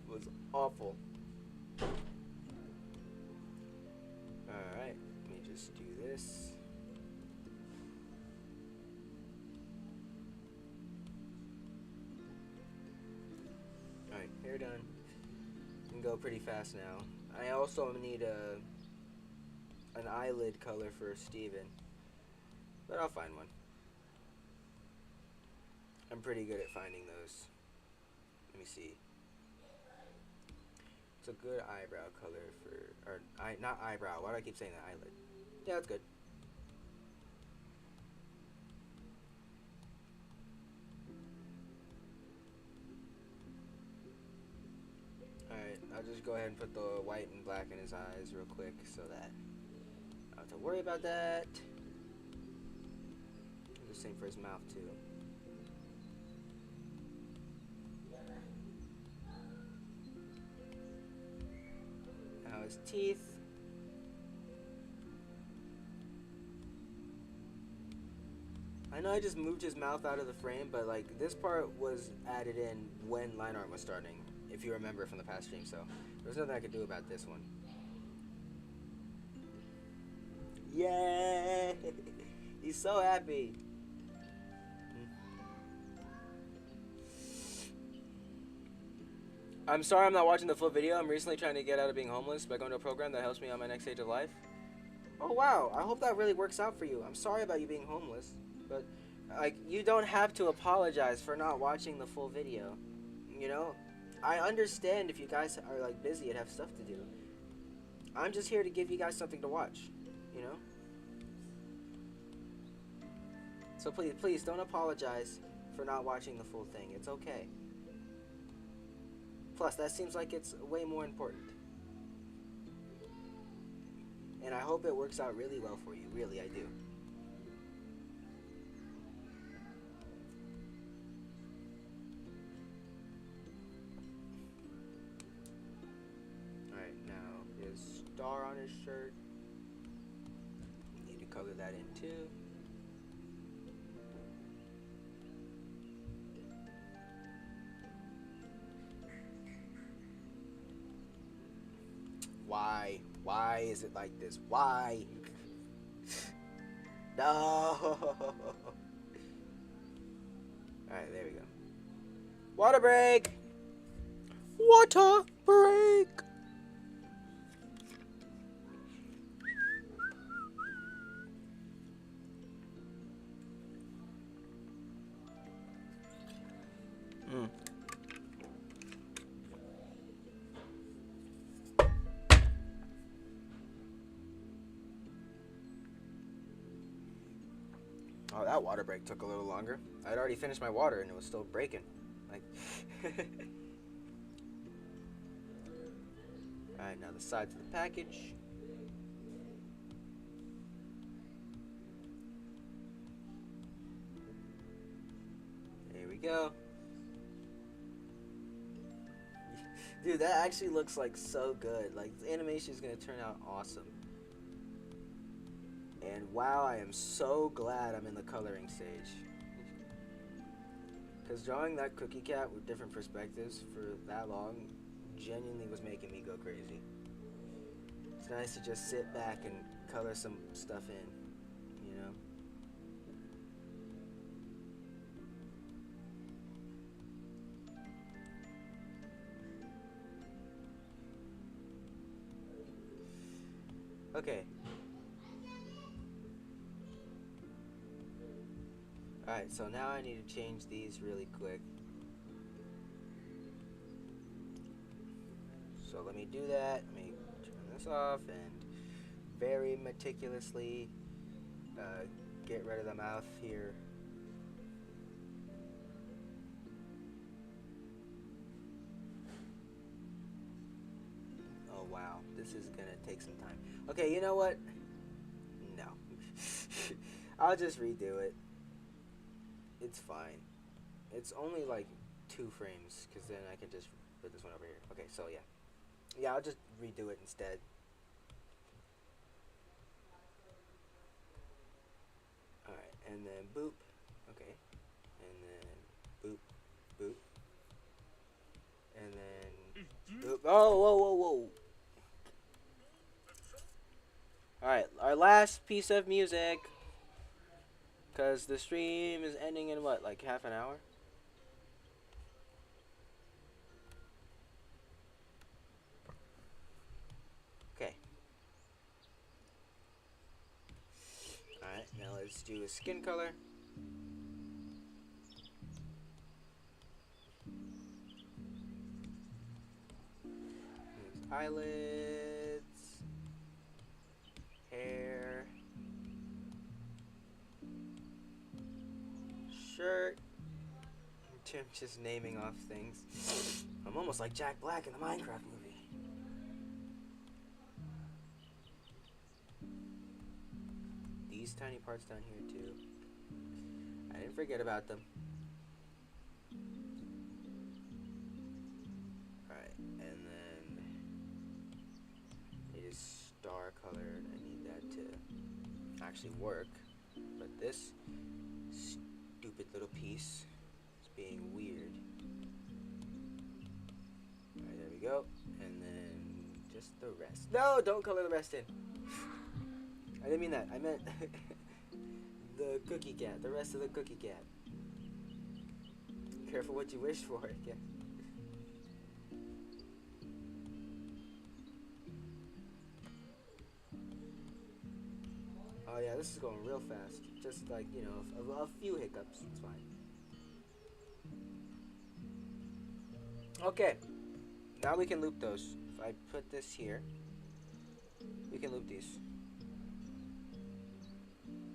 A: was awful. Alright, let me just do this. Alright, hair done. Can go pretty fast now. I also need an eyelid color for Steven, but I'll find one. I'm pretty good at finding those. Let me see. It's a good eyebrow color for, or not eyebrow. Why do I keep saying that? Eyelid. Yeah, that's good. Alright, I'll just go ahead and put the white and black in his eyes real quick so that I don't have to worry about that. Do the same for his mouth too. Now his teeth. I know I just moved his mouth out of the frame, but like this part was added in when line art was starting, if you remember from the past stream, so there's nothing I could do about this one. Yay! He's so happy. I'm sorry I'm not watching the full video. I'm recently trying to get out of being homeless by going to a program that helps me on my next stage of life. Oh wow, I hope that really works out for you. I'm sorry about you being homeless, but like you don't have to apologize for not watching the full video. You know, I understand if you guys are like busy and have stuff to do. I'm just here to give you guys something to watch, you know? So please don't apologize for not watching the full thing. It's okay. Plus, that seems like it's way more important. And I hope it works out really well for you. Really, I do. Alright, now his star on his shirt. Need to color that in too. Why? Why is it like this? Why? No! Alright, there we go. Water break! Water break! Oh, that water break took a little longer. I'd already finished my water and it was still breaking. Like, alright, now the sides of the package. There we go. Dude, that actually looks like so good. Like, the animation is gonna turn out awesome. And wow, I am so glad I'm in the coloring stage. Because drawing that cookie cat with different perspectives for that long genuinely was making me go crazy. It's nice to just sit back and color some stuff in, you know? Okay. Alright, so now I need to change these really quick. So let me do that. Let me turn this off and very meticulously get rid of the mouth here. Oh wow, this is gonna take some time. Okay, you know what? No. I'll just redo it. It's fine. It's only like 2 frames, because then I can just put this one over here. Okay, so yeah. Yeah, I'll just redo it instead. Alright, and then boop. Okay. And then boop, boop. And then boop. Oh, whoa, whoa, whoa. Alright, our last piece of music. Because the stream is ending in what, like half an hour? Okay. Alright, now let's do a skin color. Eyelids. Hair. Shirt. I'm just naming off things. I'm almost like Jack Black in the Minecraft movie. These tiny parts down here too. I didn't forget about them. Alright, and then it is star colored. I need that to actually work. But this stupid little piece is being weird. Alright, there we go. And then just the rest. No, don't color the rest in. I didn't mean that. I meant the cookie cat. The rest of the cookie cat. Careful what you wish for. Yeah. Oh yeah, this is going real fast. Just like, you know, a few hiccups. It's fine. Okay. Now we can loop those. If I put this here, we can loop these.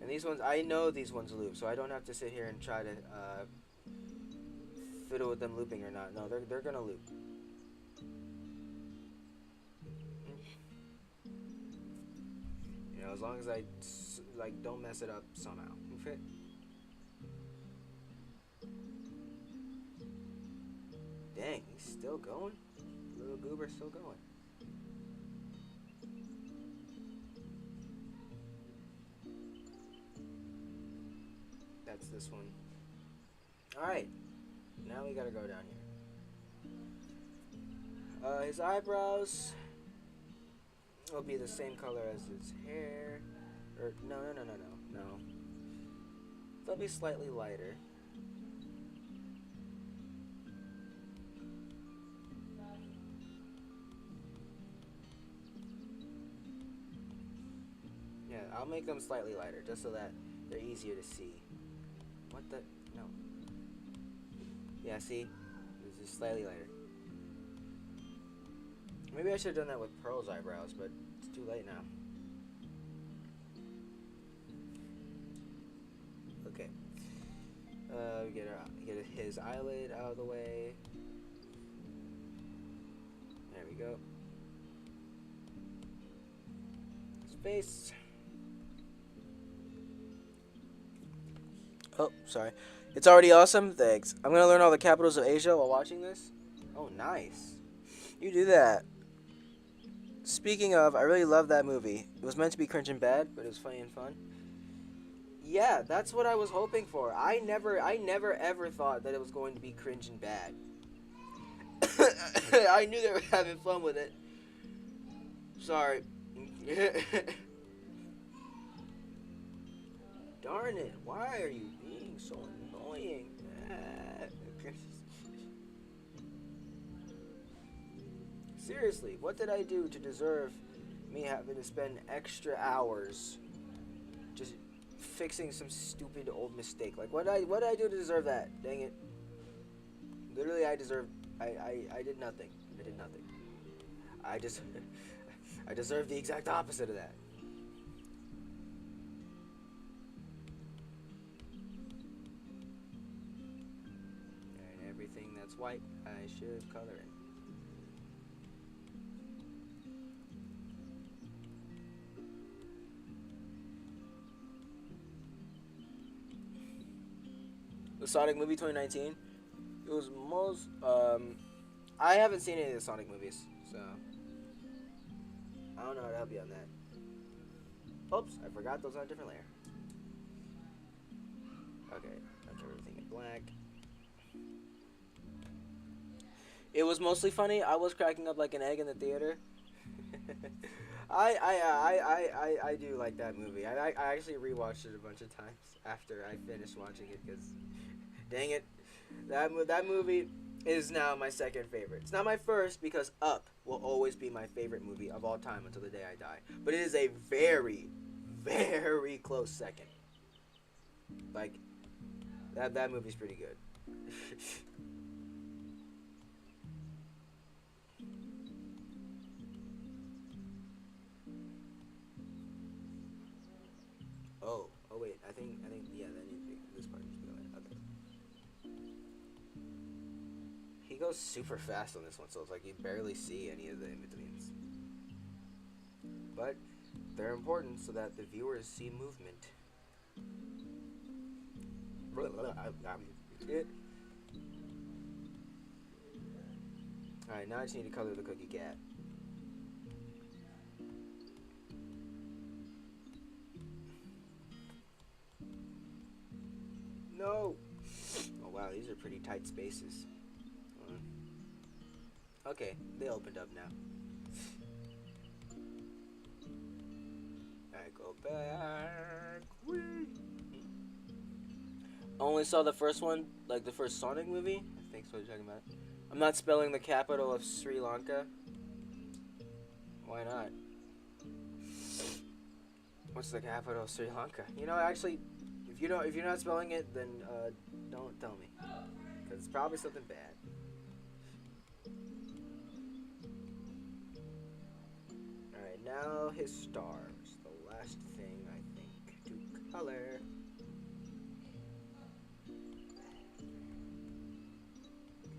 A: And And these ones, I know these ones loop, so I don't have to sit here and try to fiddle with them looping or not. No, they're gonna loop. You know, as long as I like don't mess it up somehow. Dang, he's still going. Little goober's still going. That's this one. All right, now we gotta go down here. His eyebrows will be the same color as his hair. Or no. They'll be slightly lighter. Yeah, I'll make them slightly lighter just so that they're easier to see. What the? No. Yeah, see? This is slightly lighter. Maybe I should have done that with Pearl's eyebrows, but it's too late now. Okay. We get his eyelid out of the way. There we go. His face. Oh, sorry. It's already awesome? Thanks. I'm gonna learn all the capitals of Asia while watching this. Oh, nice. You do that. Speaking of, I really love that movie. It was meant to be cringe and bad, but it was funny and fun. Yeah, that's what I was hoping for. I never ever thought that it was going to be cringe and bad. I knew they were having fun with it. Sorry. Darn it, why are you being so annoying? Seriously, what did I do to deserve me having to spend extra hours just fixing some stupid old mistake? Like, what did I do to deserve that? Dang it. Literally, I did nothing. I did nothing. I just, I deserve the exact opposite of that. And everything that's white, I should color in. The Sonic movie 2019. It was most. I haven't seen any of the Sonic movies, so I don't know how to help you on that. Oops, I forgot those on a different layer. Okay, that's everything in black. It was mostly funny. I was cracking up like an egg in the theater. I do like that movie. I actually rewatched it a bunch of times after I finished watching it because, dang it, that movie is now my second favorite. It's not my first because Up will always be my favorite movie of all time until the day I die. But it is a very, very close second. Like, that movie's pretty good. Oh wait, I think, yeah, that needs to be, this part needs to be like, okay. He goes super fast on this one, so it's like you barely see any of the in-betweens. But they're important so that the viewers see movement. Alright, now I just need to color the cookie cat. No! Oh wow, these are pretty tight spaces. Okay, they opened up now. I go back. Whee! Only saw the first one, like the first Sonic movie. I think that's what you're talking about. I'm not spelling the capital of Sri Lanka. Why not? What's the capital of Sri Lanka? You know, actually, if you're not spelling it, then don't tell me, because it's probably something bad. All right, now his stars. The last thing I think. Duke. Color.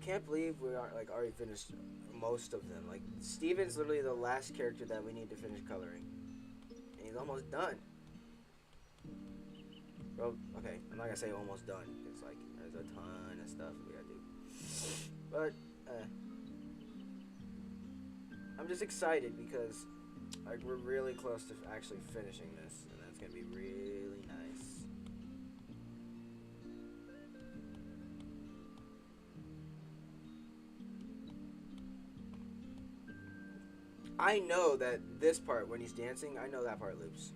A: Can't believe we aren't like already finished most of them. Like Steven's literally the last character that we need to finish coloring, and he's almost done. Well, okay, I'm not gonna say almost done. It's like there's a ton of stuff we gotta do, but I'm just excited because like we're really close to actually finishing this, and that's gonna be really nice. I know that this part when he's dancing, I know that part loops.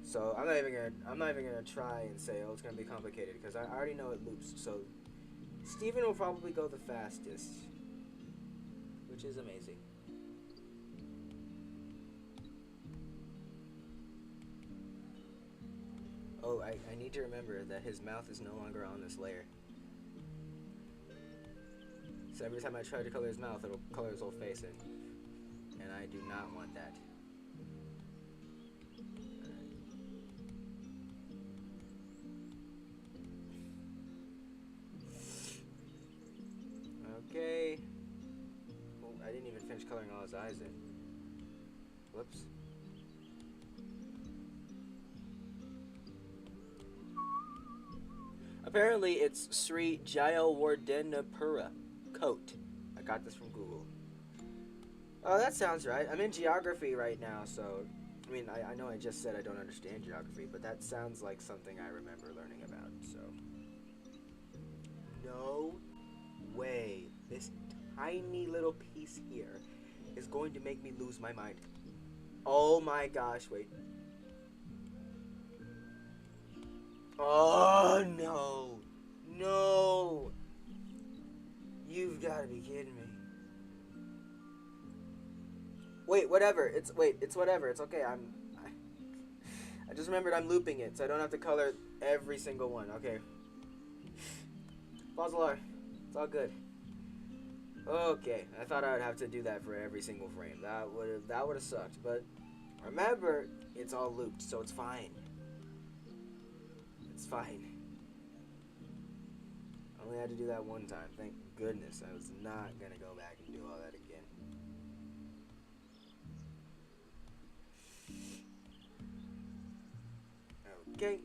A: So I'm not even gonna try and say oh it's gonna be complicated because I already know it loops. So Steven will probably go the fastest, which is amazing. Oh, I need to remember that his mouth is no longer on this layer. So every time I try to color his mouth, it'll color his whole face in. And I do not want that. Okay. Oh, I didn't even finish coloring all his eyes in. Whoops. Apparently, it's Sri Jayawardena coat. I got this from Google. Oh, that sounds right. I'm in geography right now, so... I mean, I know I just said I don't understand geography, but that sounds like something I remember learning about, so... No way. This tiny little piece here is going to make me lose my mind. Oh my gosh, wait. Oh, no. No. You've got to be kidding me. Wait, whatever. It's whatever. It's okay. I just remembered I'm looping it, so I don't have to color every single one. Okay. False alarm. It's all good. Okay. I thought I would have to do that for every single frame. That would have sucked. But remember, it's all looped, so it's fine. It's fine. I only had to do that one time. Thank goodness. I was not gonna go back and do all that again. Okay.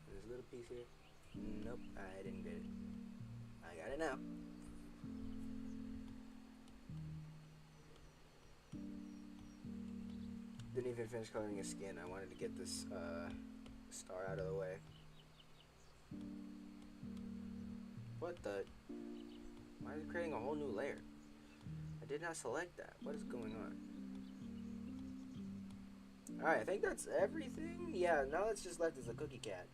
A: This little piece here. Nope, I didn't get it. I got it now. Didn't even finish coloring his skin. I wanted to get this star out of the way. What the? Why is it creating a whole new layer? I did not select that. What is going on? Alright, I think that's everything. Yeah, now it's just left as a cookie cat.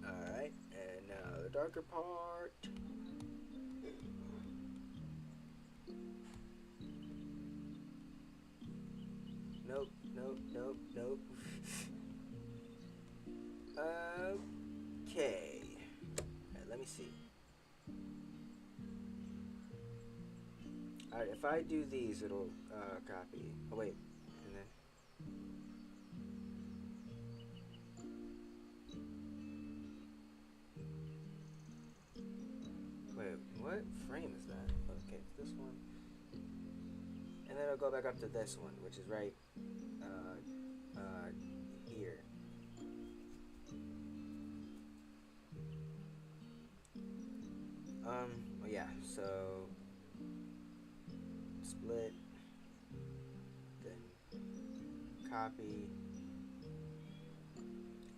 A: Alright, and now the darker part. Nope, nope, nope, nope. Okay. Alright, let me see. Alright, if I do these, it'll copy. Oh, wait. And then. Wait, what frame is that? Okay, it's this one. And then it'll go back up to this one, which is right here. Well, yeah, so split, then copy,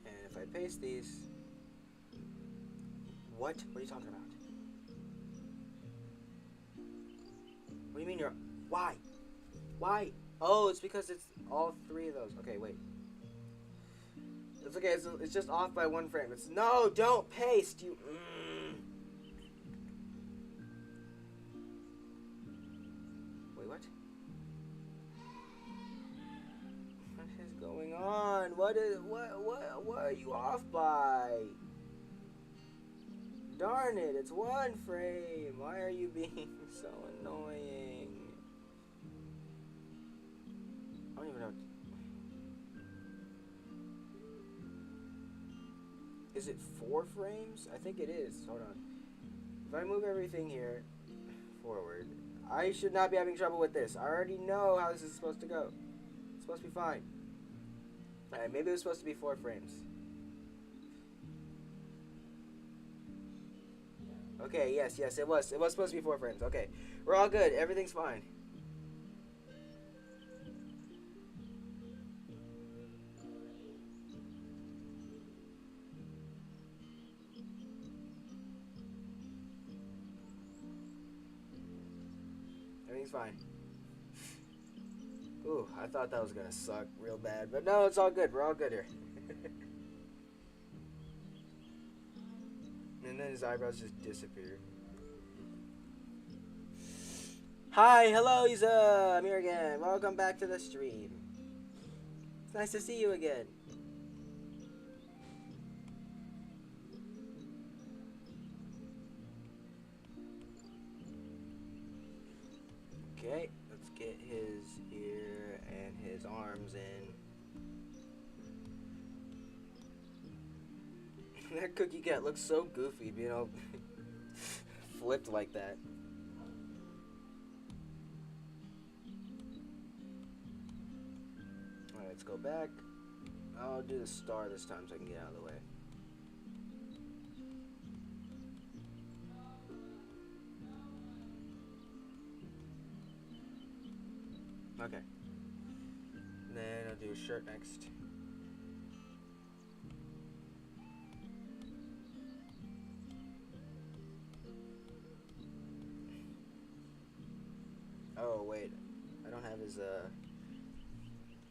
A: and if I paste these, what are you talking about? What do you mean you're, why? Oh, it's because it's all three of those. Okay, wait. It's okay, it's just off by one frame. It's, no, don't paste, you, Wait, what? What is going on? on. What are you off by? Darn it, it's 1 frame. Why are you being so annoying? I don't even know. Is it 4 frames? I think it is. Hold on. If I move everything here forward, I should not be having trouble with this. I already know how this is supposed to go. It's supposed to be fine. Alright, maybe it was supposed to be 4 frames. Okay, yes, it was. It was supposed to be 4 frames. Okay. We're all good. Everything's fine. Everything's fine. Ooh, I thought that was gonna suck real bad, but no, it's all good. We're all good here. And then his eyebrows just disappear. Hi, hello, Isa. I'm here again. Welcome back to the stream. It's nice to see you again. Okay, let's get his ear and his arms in. That cookie cat looks so goofy, you know, flipped like that. Alright, let's go back. I'll do the star this time so I can get out of the way. Okay. Then I'll do a shirt next. Oh, wait. I don't have his,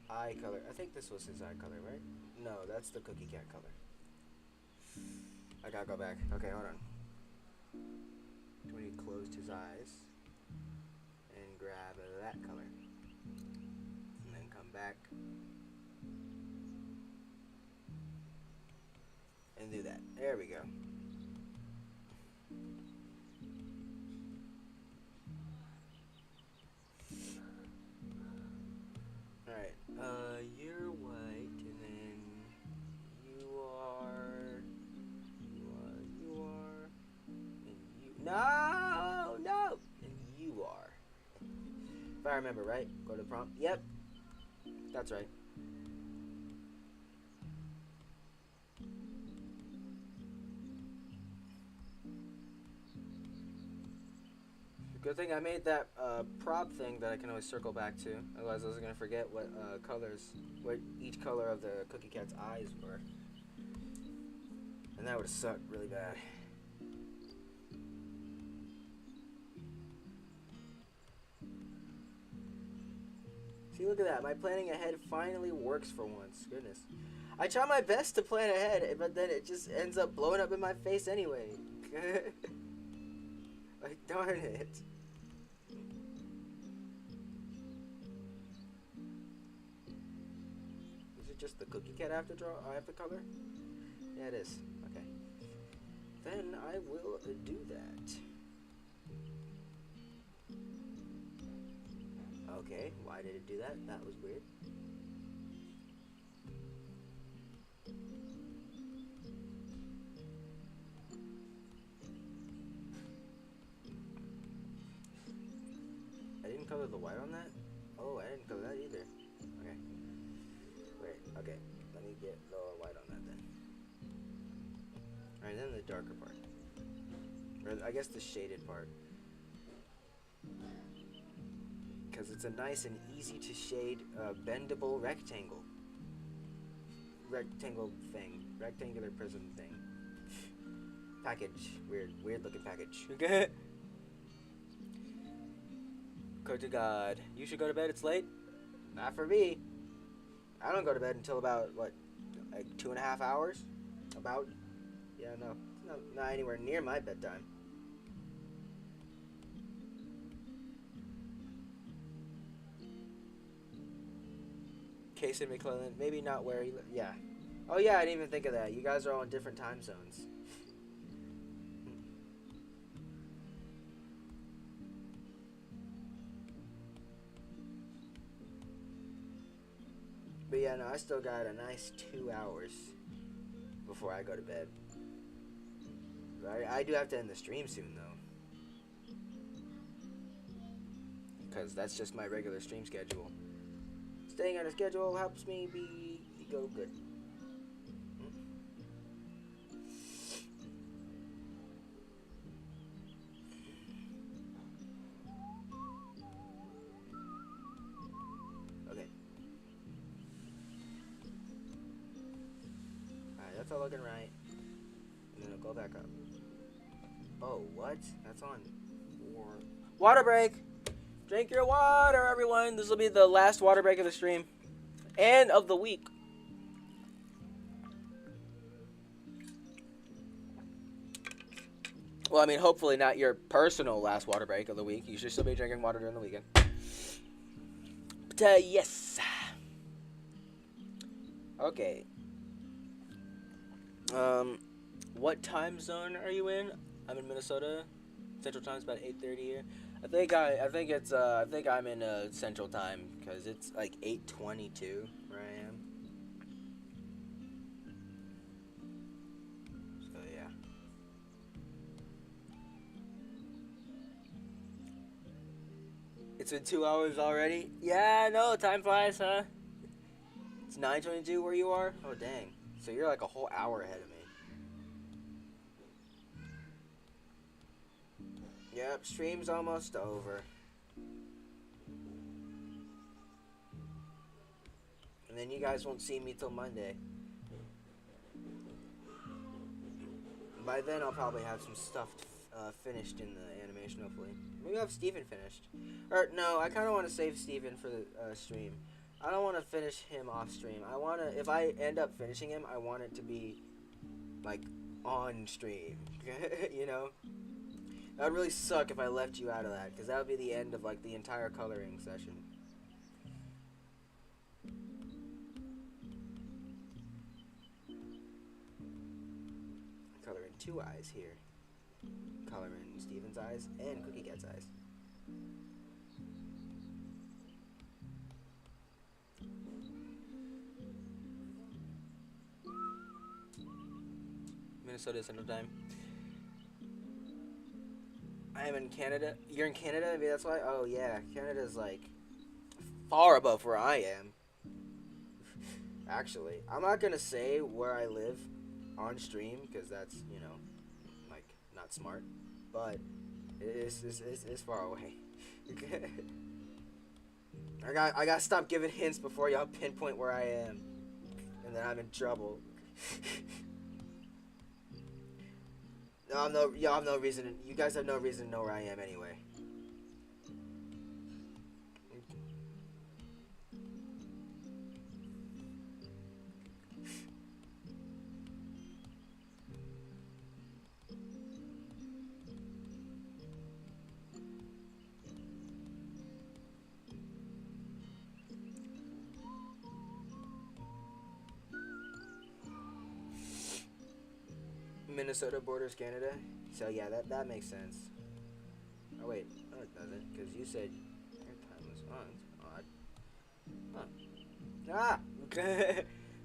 A: eye color. I think this was his eye color, right? No, that's the cookie cat color. I gotta go back. Okay, hold on. When he closed his eyes and grab that color. And then come back and do that. There we go. Alright, you're white, and then you are, and you, no, and you are. If I remember right, go to prompt. Yep, that's right. Good thing I made that prop thing that I can always circle back to. Otherwise, I was gonna forget what what each color of the cookie cat's eyes were, and that would have sucked really bad. See, look at that. My planning ahead finally works for once. Goodness. I try my best to plan ahead, but then it just ends up blowing up in my face anyway. Like, darn it. Is it just the cookie cat I have to draw? I have to color? Yeah, it is. Okay. Then I will do that. Okay, why did it do that? That was weird. I didn't color the white on that? Oh, I didn't color that either. Okay. Wait, okay. Let me get the white on that then. Alright, then the darker part. Or I guess the shaded part. Because it's a nice and easy to shade bendable rectangle. Rectangle thing. Rectangular prism thing. Package. Weird looking package. Okay. Go to God. You should go to bed, it's late? Not for me. I don't go to bed until about, what, like 2.5 hours? About? Yeah, no. Not anywhere near my bedtime. Casey McClellan. Maybe not where he yeah. Oh yeah, I didn't even think of that. You guys are all in different time zones. But yeah, no, I still got a nice 2 hours before I go to bed. I do have to end the stream soon though, because that's just my regular stream schedule. Staying on a schedule helps me go good. Okay. Alright, that's all looking right. And then it'll go back up. Oh, what? That's on. Water break! Drink your water, everyone! This will be the last water break of the stream. And of the week. Well, I mean, hopefully not your personal last water break of the week. You should still be drinking water during the weekend. But, yes. Okay. What time zone are you in? I'm in Minnesota. Central Time's about 8:30 here. I think I'm in Central Time because it's like 8:22 where I am. So yeah. It's been 2 hours already. Yeah, no, time flies, huh? It's 9:22 where you are. Oh dang. So you're like a whole hour ahead of me. Yep, stream's almost over. And then you guys won't see me till Monday. By then I'll probably have some stuff finished in the animation, hopefully. Maybe I'll have Steven finished. Or, no, I kind of want to save Steven for the stream. I don't want to finish him off stream. I want to, if I end up finishing him, I want it to be, like, on stream. You know? That would really suck if I left you out of that, because that would be the end of, like, the entire coloring session. Coloring 2 eyes here. Coloring Steven's eyes and Cookie Cat's eyes. Minnesota Central Time. I am in Canada. You're in Canada? Maybe that's why? Oh, yeah. Canada's, like, far above where I am. Actually. I'm not going to say where I live on stream, because that's, you know, like, not smart. But it's far away. I got to stop giving hints before y'all pinpoint where I am. And then I'm in trouble. Y'all have no reason. You guys have no reason to know where I am anyway. Minnesota borders Canada, so yeah, that makes sense. Oh wait, no it doesn't, because you said your time was on. It's odd. Huh. Ah!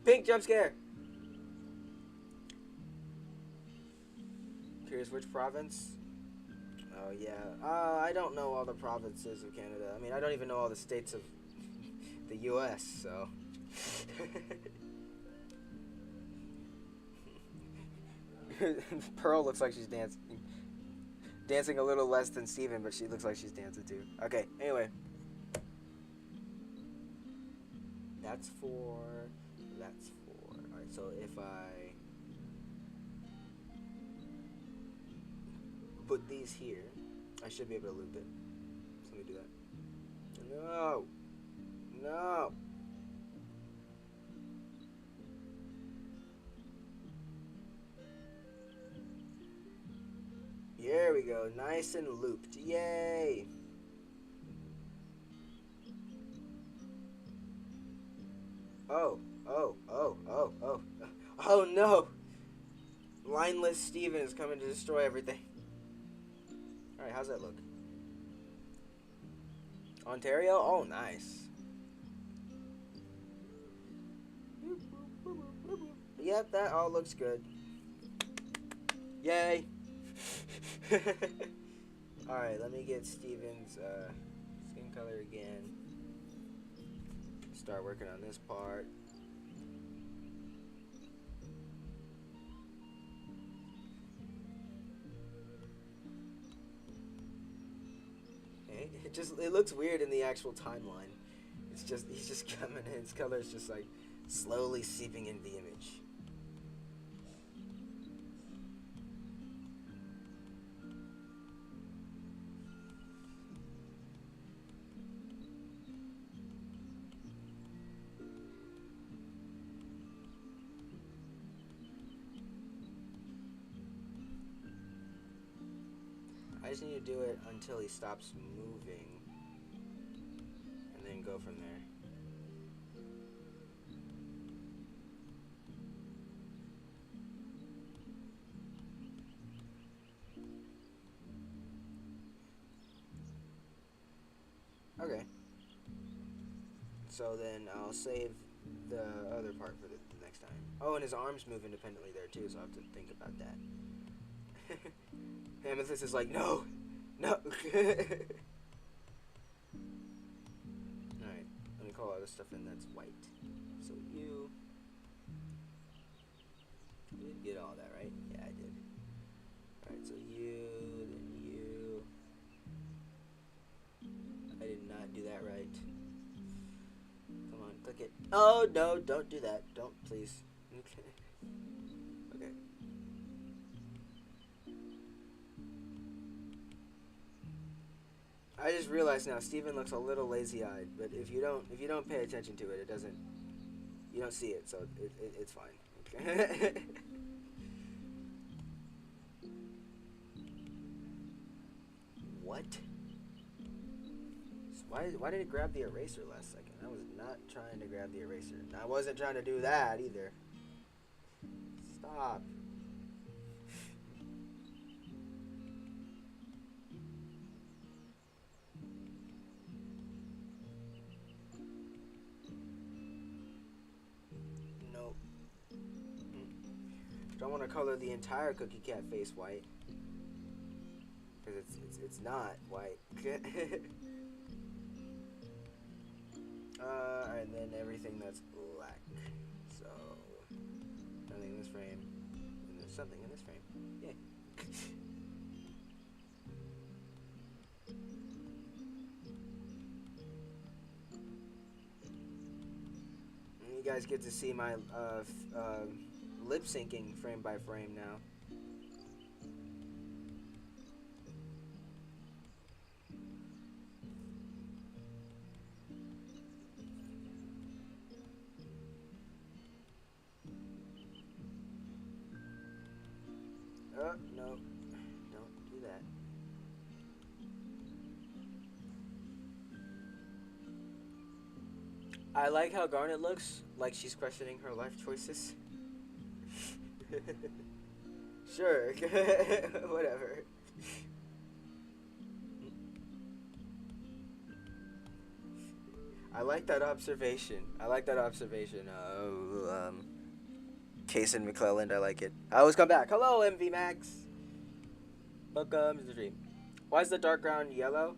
A: Pink jump scare! Curious which province? Oh yeah, I don't know all the provinces of Canada. I mean, I don't even know all the states of the U.S., so... Pearl looks like she's dancing a little less than Steven, but she looks like she's dancing too. Okay, anyway. That's four. Alright, so if I put these here, I should be able to loop it. So let me do that. No! No! Here we go, nice and looped. Yay! Oh, oh, oh, oh, oh. Oh no! Lineless Steven is coming to destroy everything. Alright, how's that look? Ontario? Oh, nice. Yep, that all looks good. Yay! Alright, let me get Steven's skin color again. Start working on this part. Okay. It looks weird in the actual timeline. It's just he's just coming in, his color is just like slowly seeping into the image. I just need to do it until he stops moving, and then go from there. Okay. So then I'll save the other part for the next time. Oh, and his arms move independently there too, so I'll have to think about that. Amethyst is like, no! No! Alright, let me call all this stuff in that's white. So you did get all that, right? Yeah, I did. Alright, so you, then you. I did not do that right. Come on, click it. Oh, no, don't do that. Don't, please. Okay. I just realized now Steven looks a little lazy-eyed, but if you don't pay attention to it, you don't see it, so it's fine. What? Why did it grab the eraser last second? I was not trying to grab the eraser. And I wasn't trying to do that either. Stop. Nope. Don't want to color the entire cookie cat face white. Because it's not white. And then everything that's black. So, nothing in this frame. And there's something in this frame. Yay. And you guys get to see my lip syncing frame by frame now. No, don't do that. I like how Garnet looks like she's questioning her life choices. Sure, whatever. I like that observation. Case and McClelland, I like it. I always come back. Hello, MV Max. Welcome to the stream. Why is the dark ground yellow?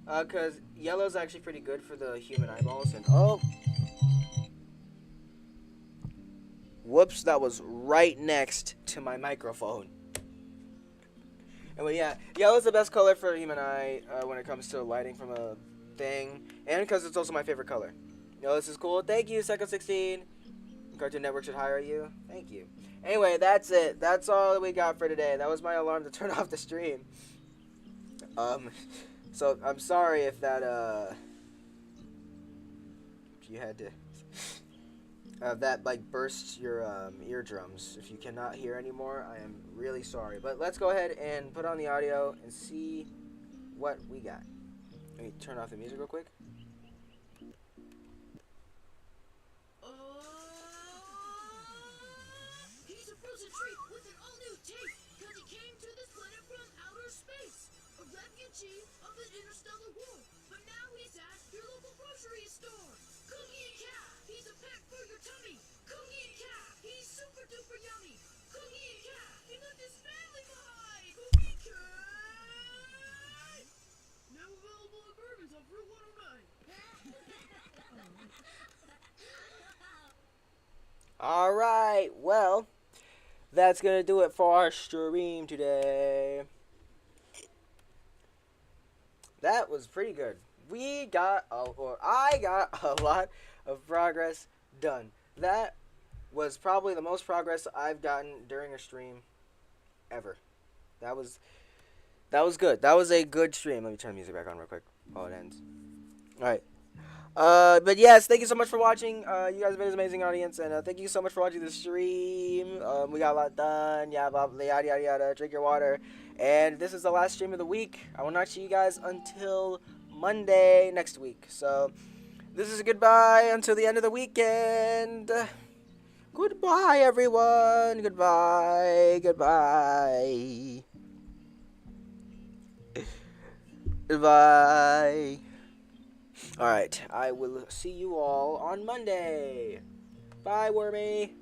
A: Cause yellow's actually pretty good for the human eyeballs. And oh, whoops, that was right next to my microphone. Anyway, yeah, yellow's the best color for a human eye when it comes to lighting from a thing, and because it's also my favorite color. Yo, this is cool. Thank you, Second16. Cartoon Network should hire you. Thank you. Anyway, that's it. That's all that we got for today. That was my alarm to turn off the stream. So I'm sorry if that if you had to that like burst your eardrums. If you cannot hear anymore, I am really sorry. But let's go ahead and put on the audio and see what we got. Let me turn off the music real quick.
C: treat with an all-new taste, cause he came to this planet from outer space. A refugee of an interstellar war, but now he's at your local grocery store. Cookie and Cat, he's a pet for your tummy. Cookie and Cat, he's super duper yummy. Cookie and Cat, he left his family behind. Cookie Cat! Now available at Bourbons on Route 109.
A: Alright, well, that's gonna do it for our stream today. That was pretty good. I got a lot of progress done. That was probably the most progress I've gotten during a stream ever. That was good. That was a good stream. Let me turn the music back on real quick while it ends. Alright. But yes, thank you so much for watching. You guys have been an amazing audience, and thank you so much for watching the stream. We got a lot done. Yeah, blah, blah, yada, yada, yada. Drink your water. And this is the last stream of the week. I will not see you guys until Monday next week. So, this is a goodbye until the end of the weekend. Goodbye, everyone. Goodbye. Goodbye. Goodbye. Alright, I will see you all on Monday. Bye, Wormy.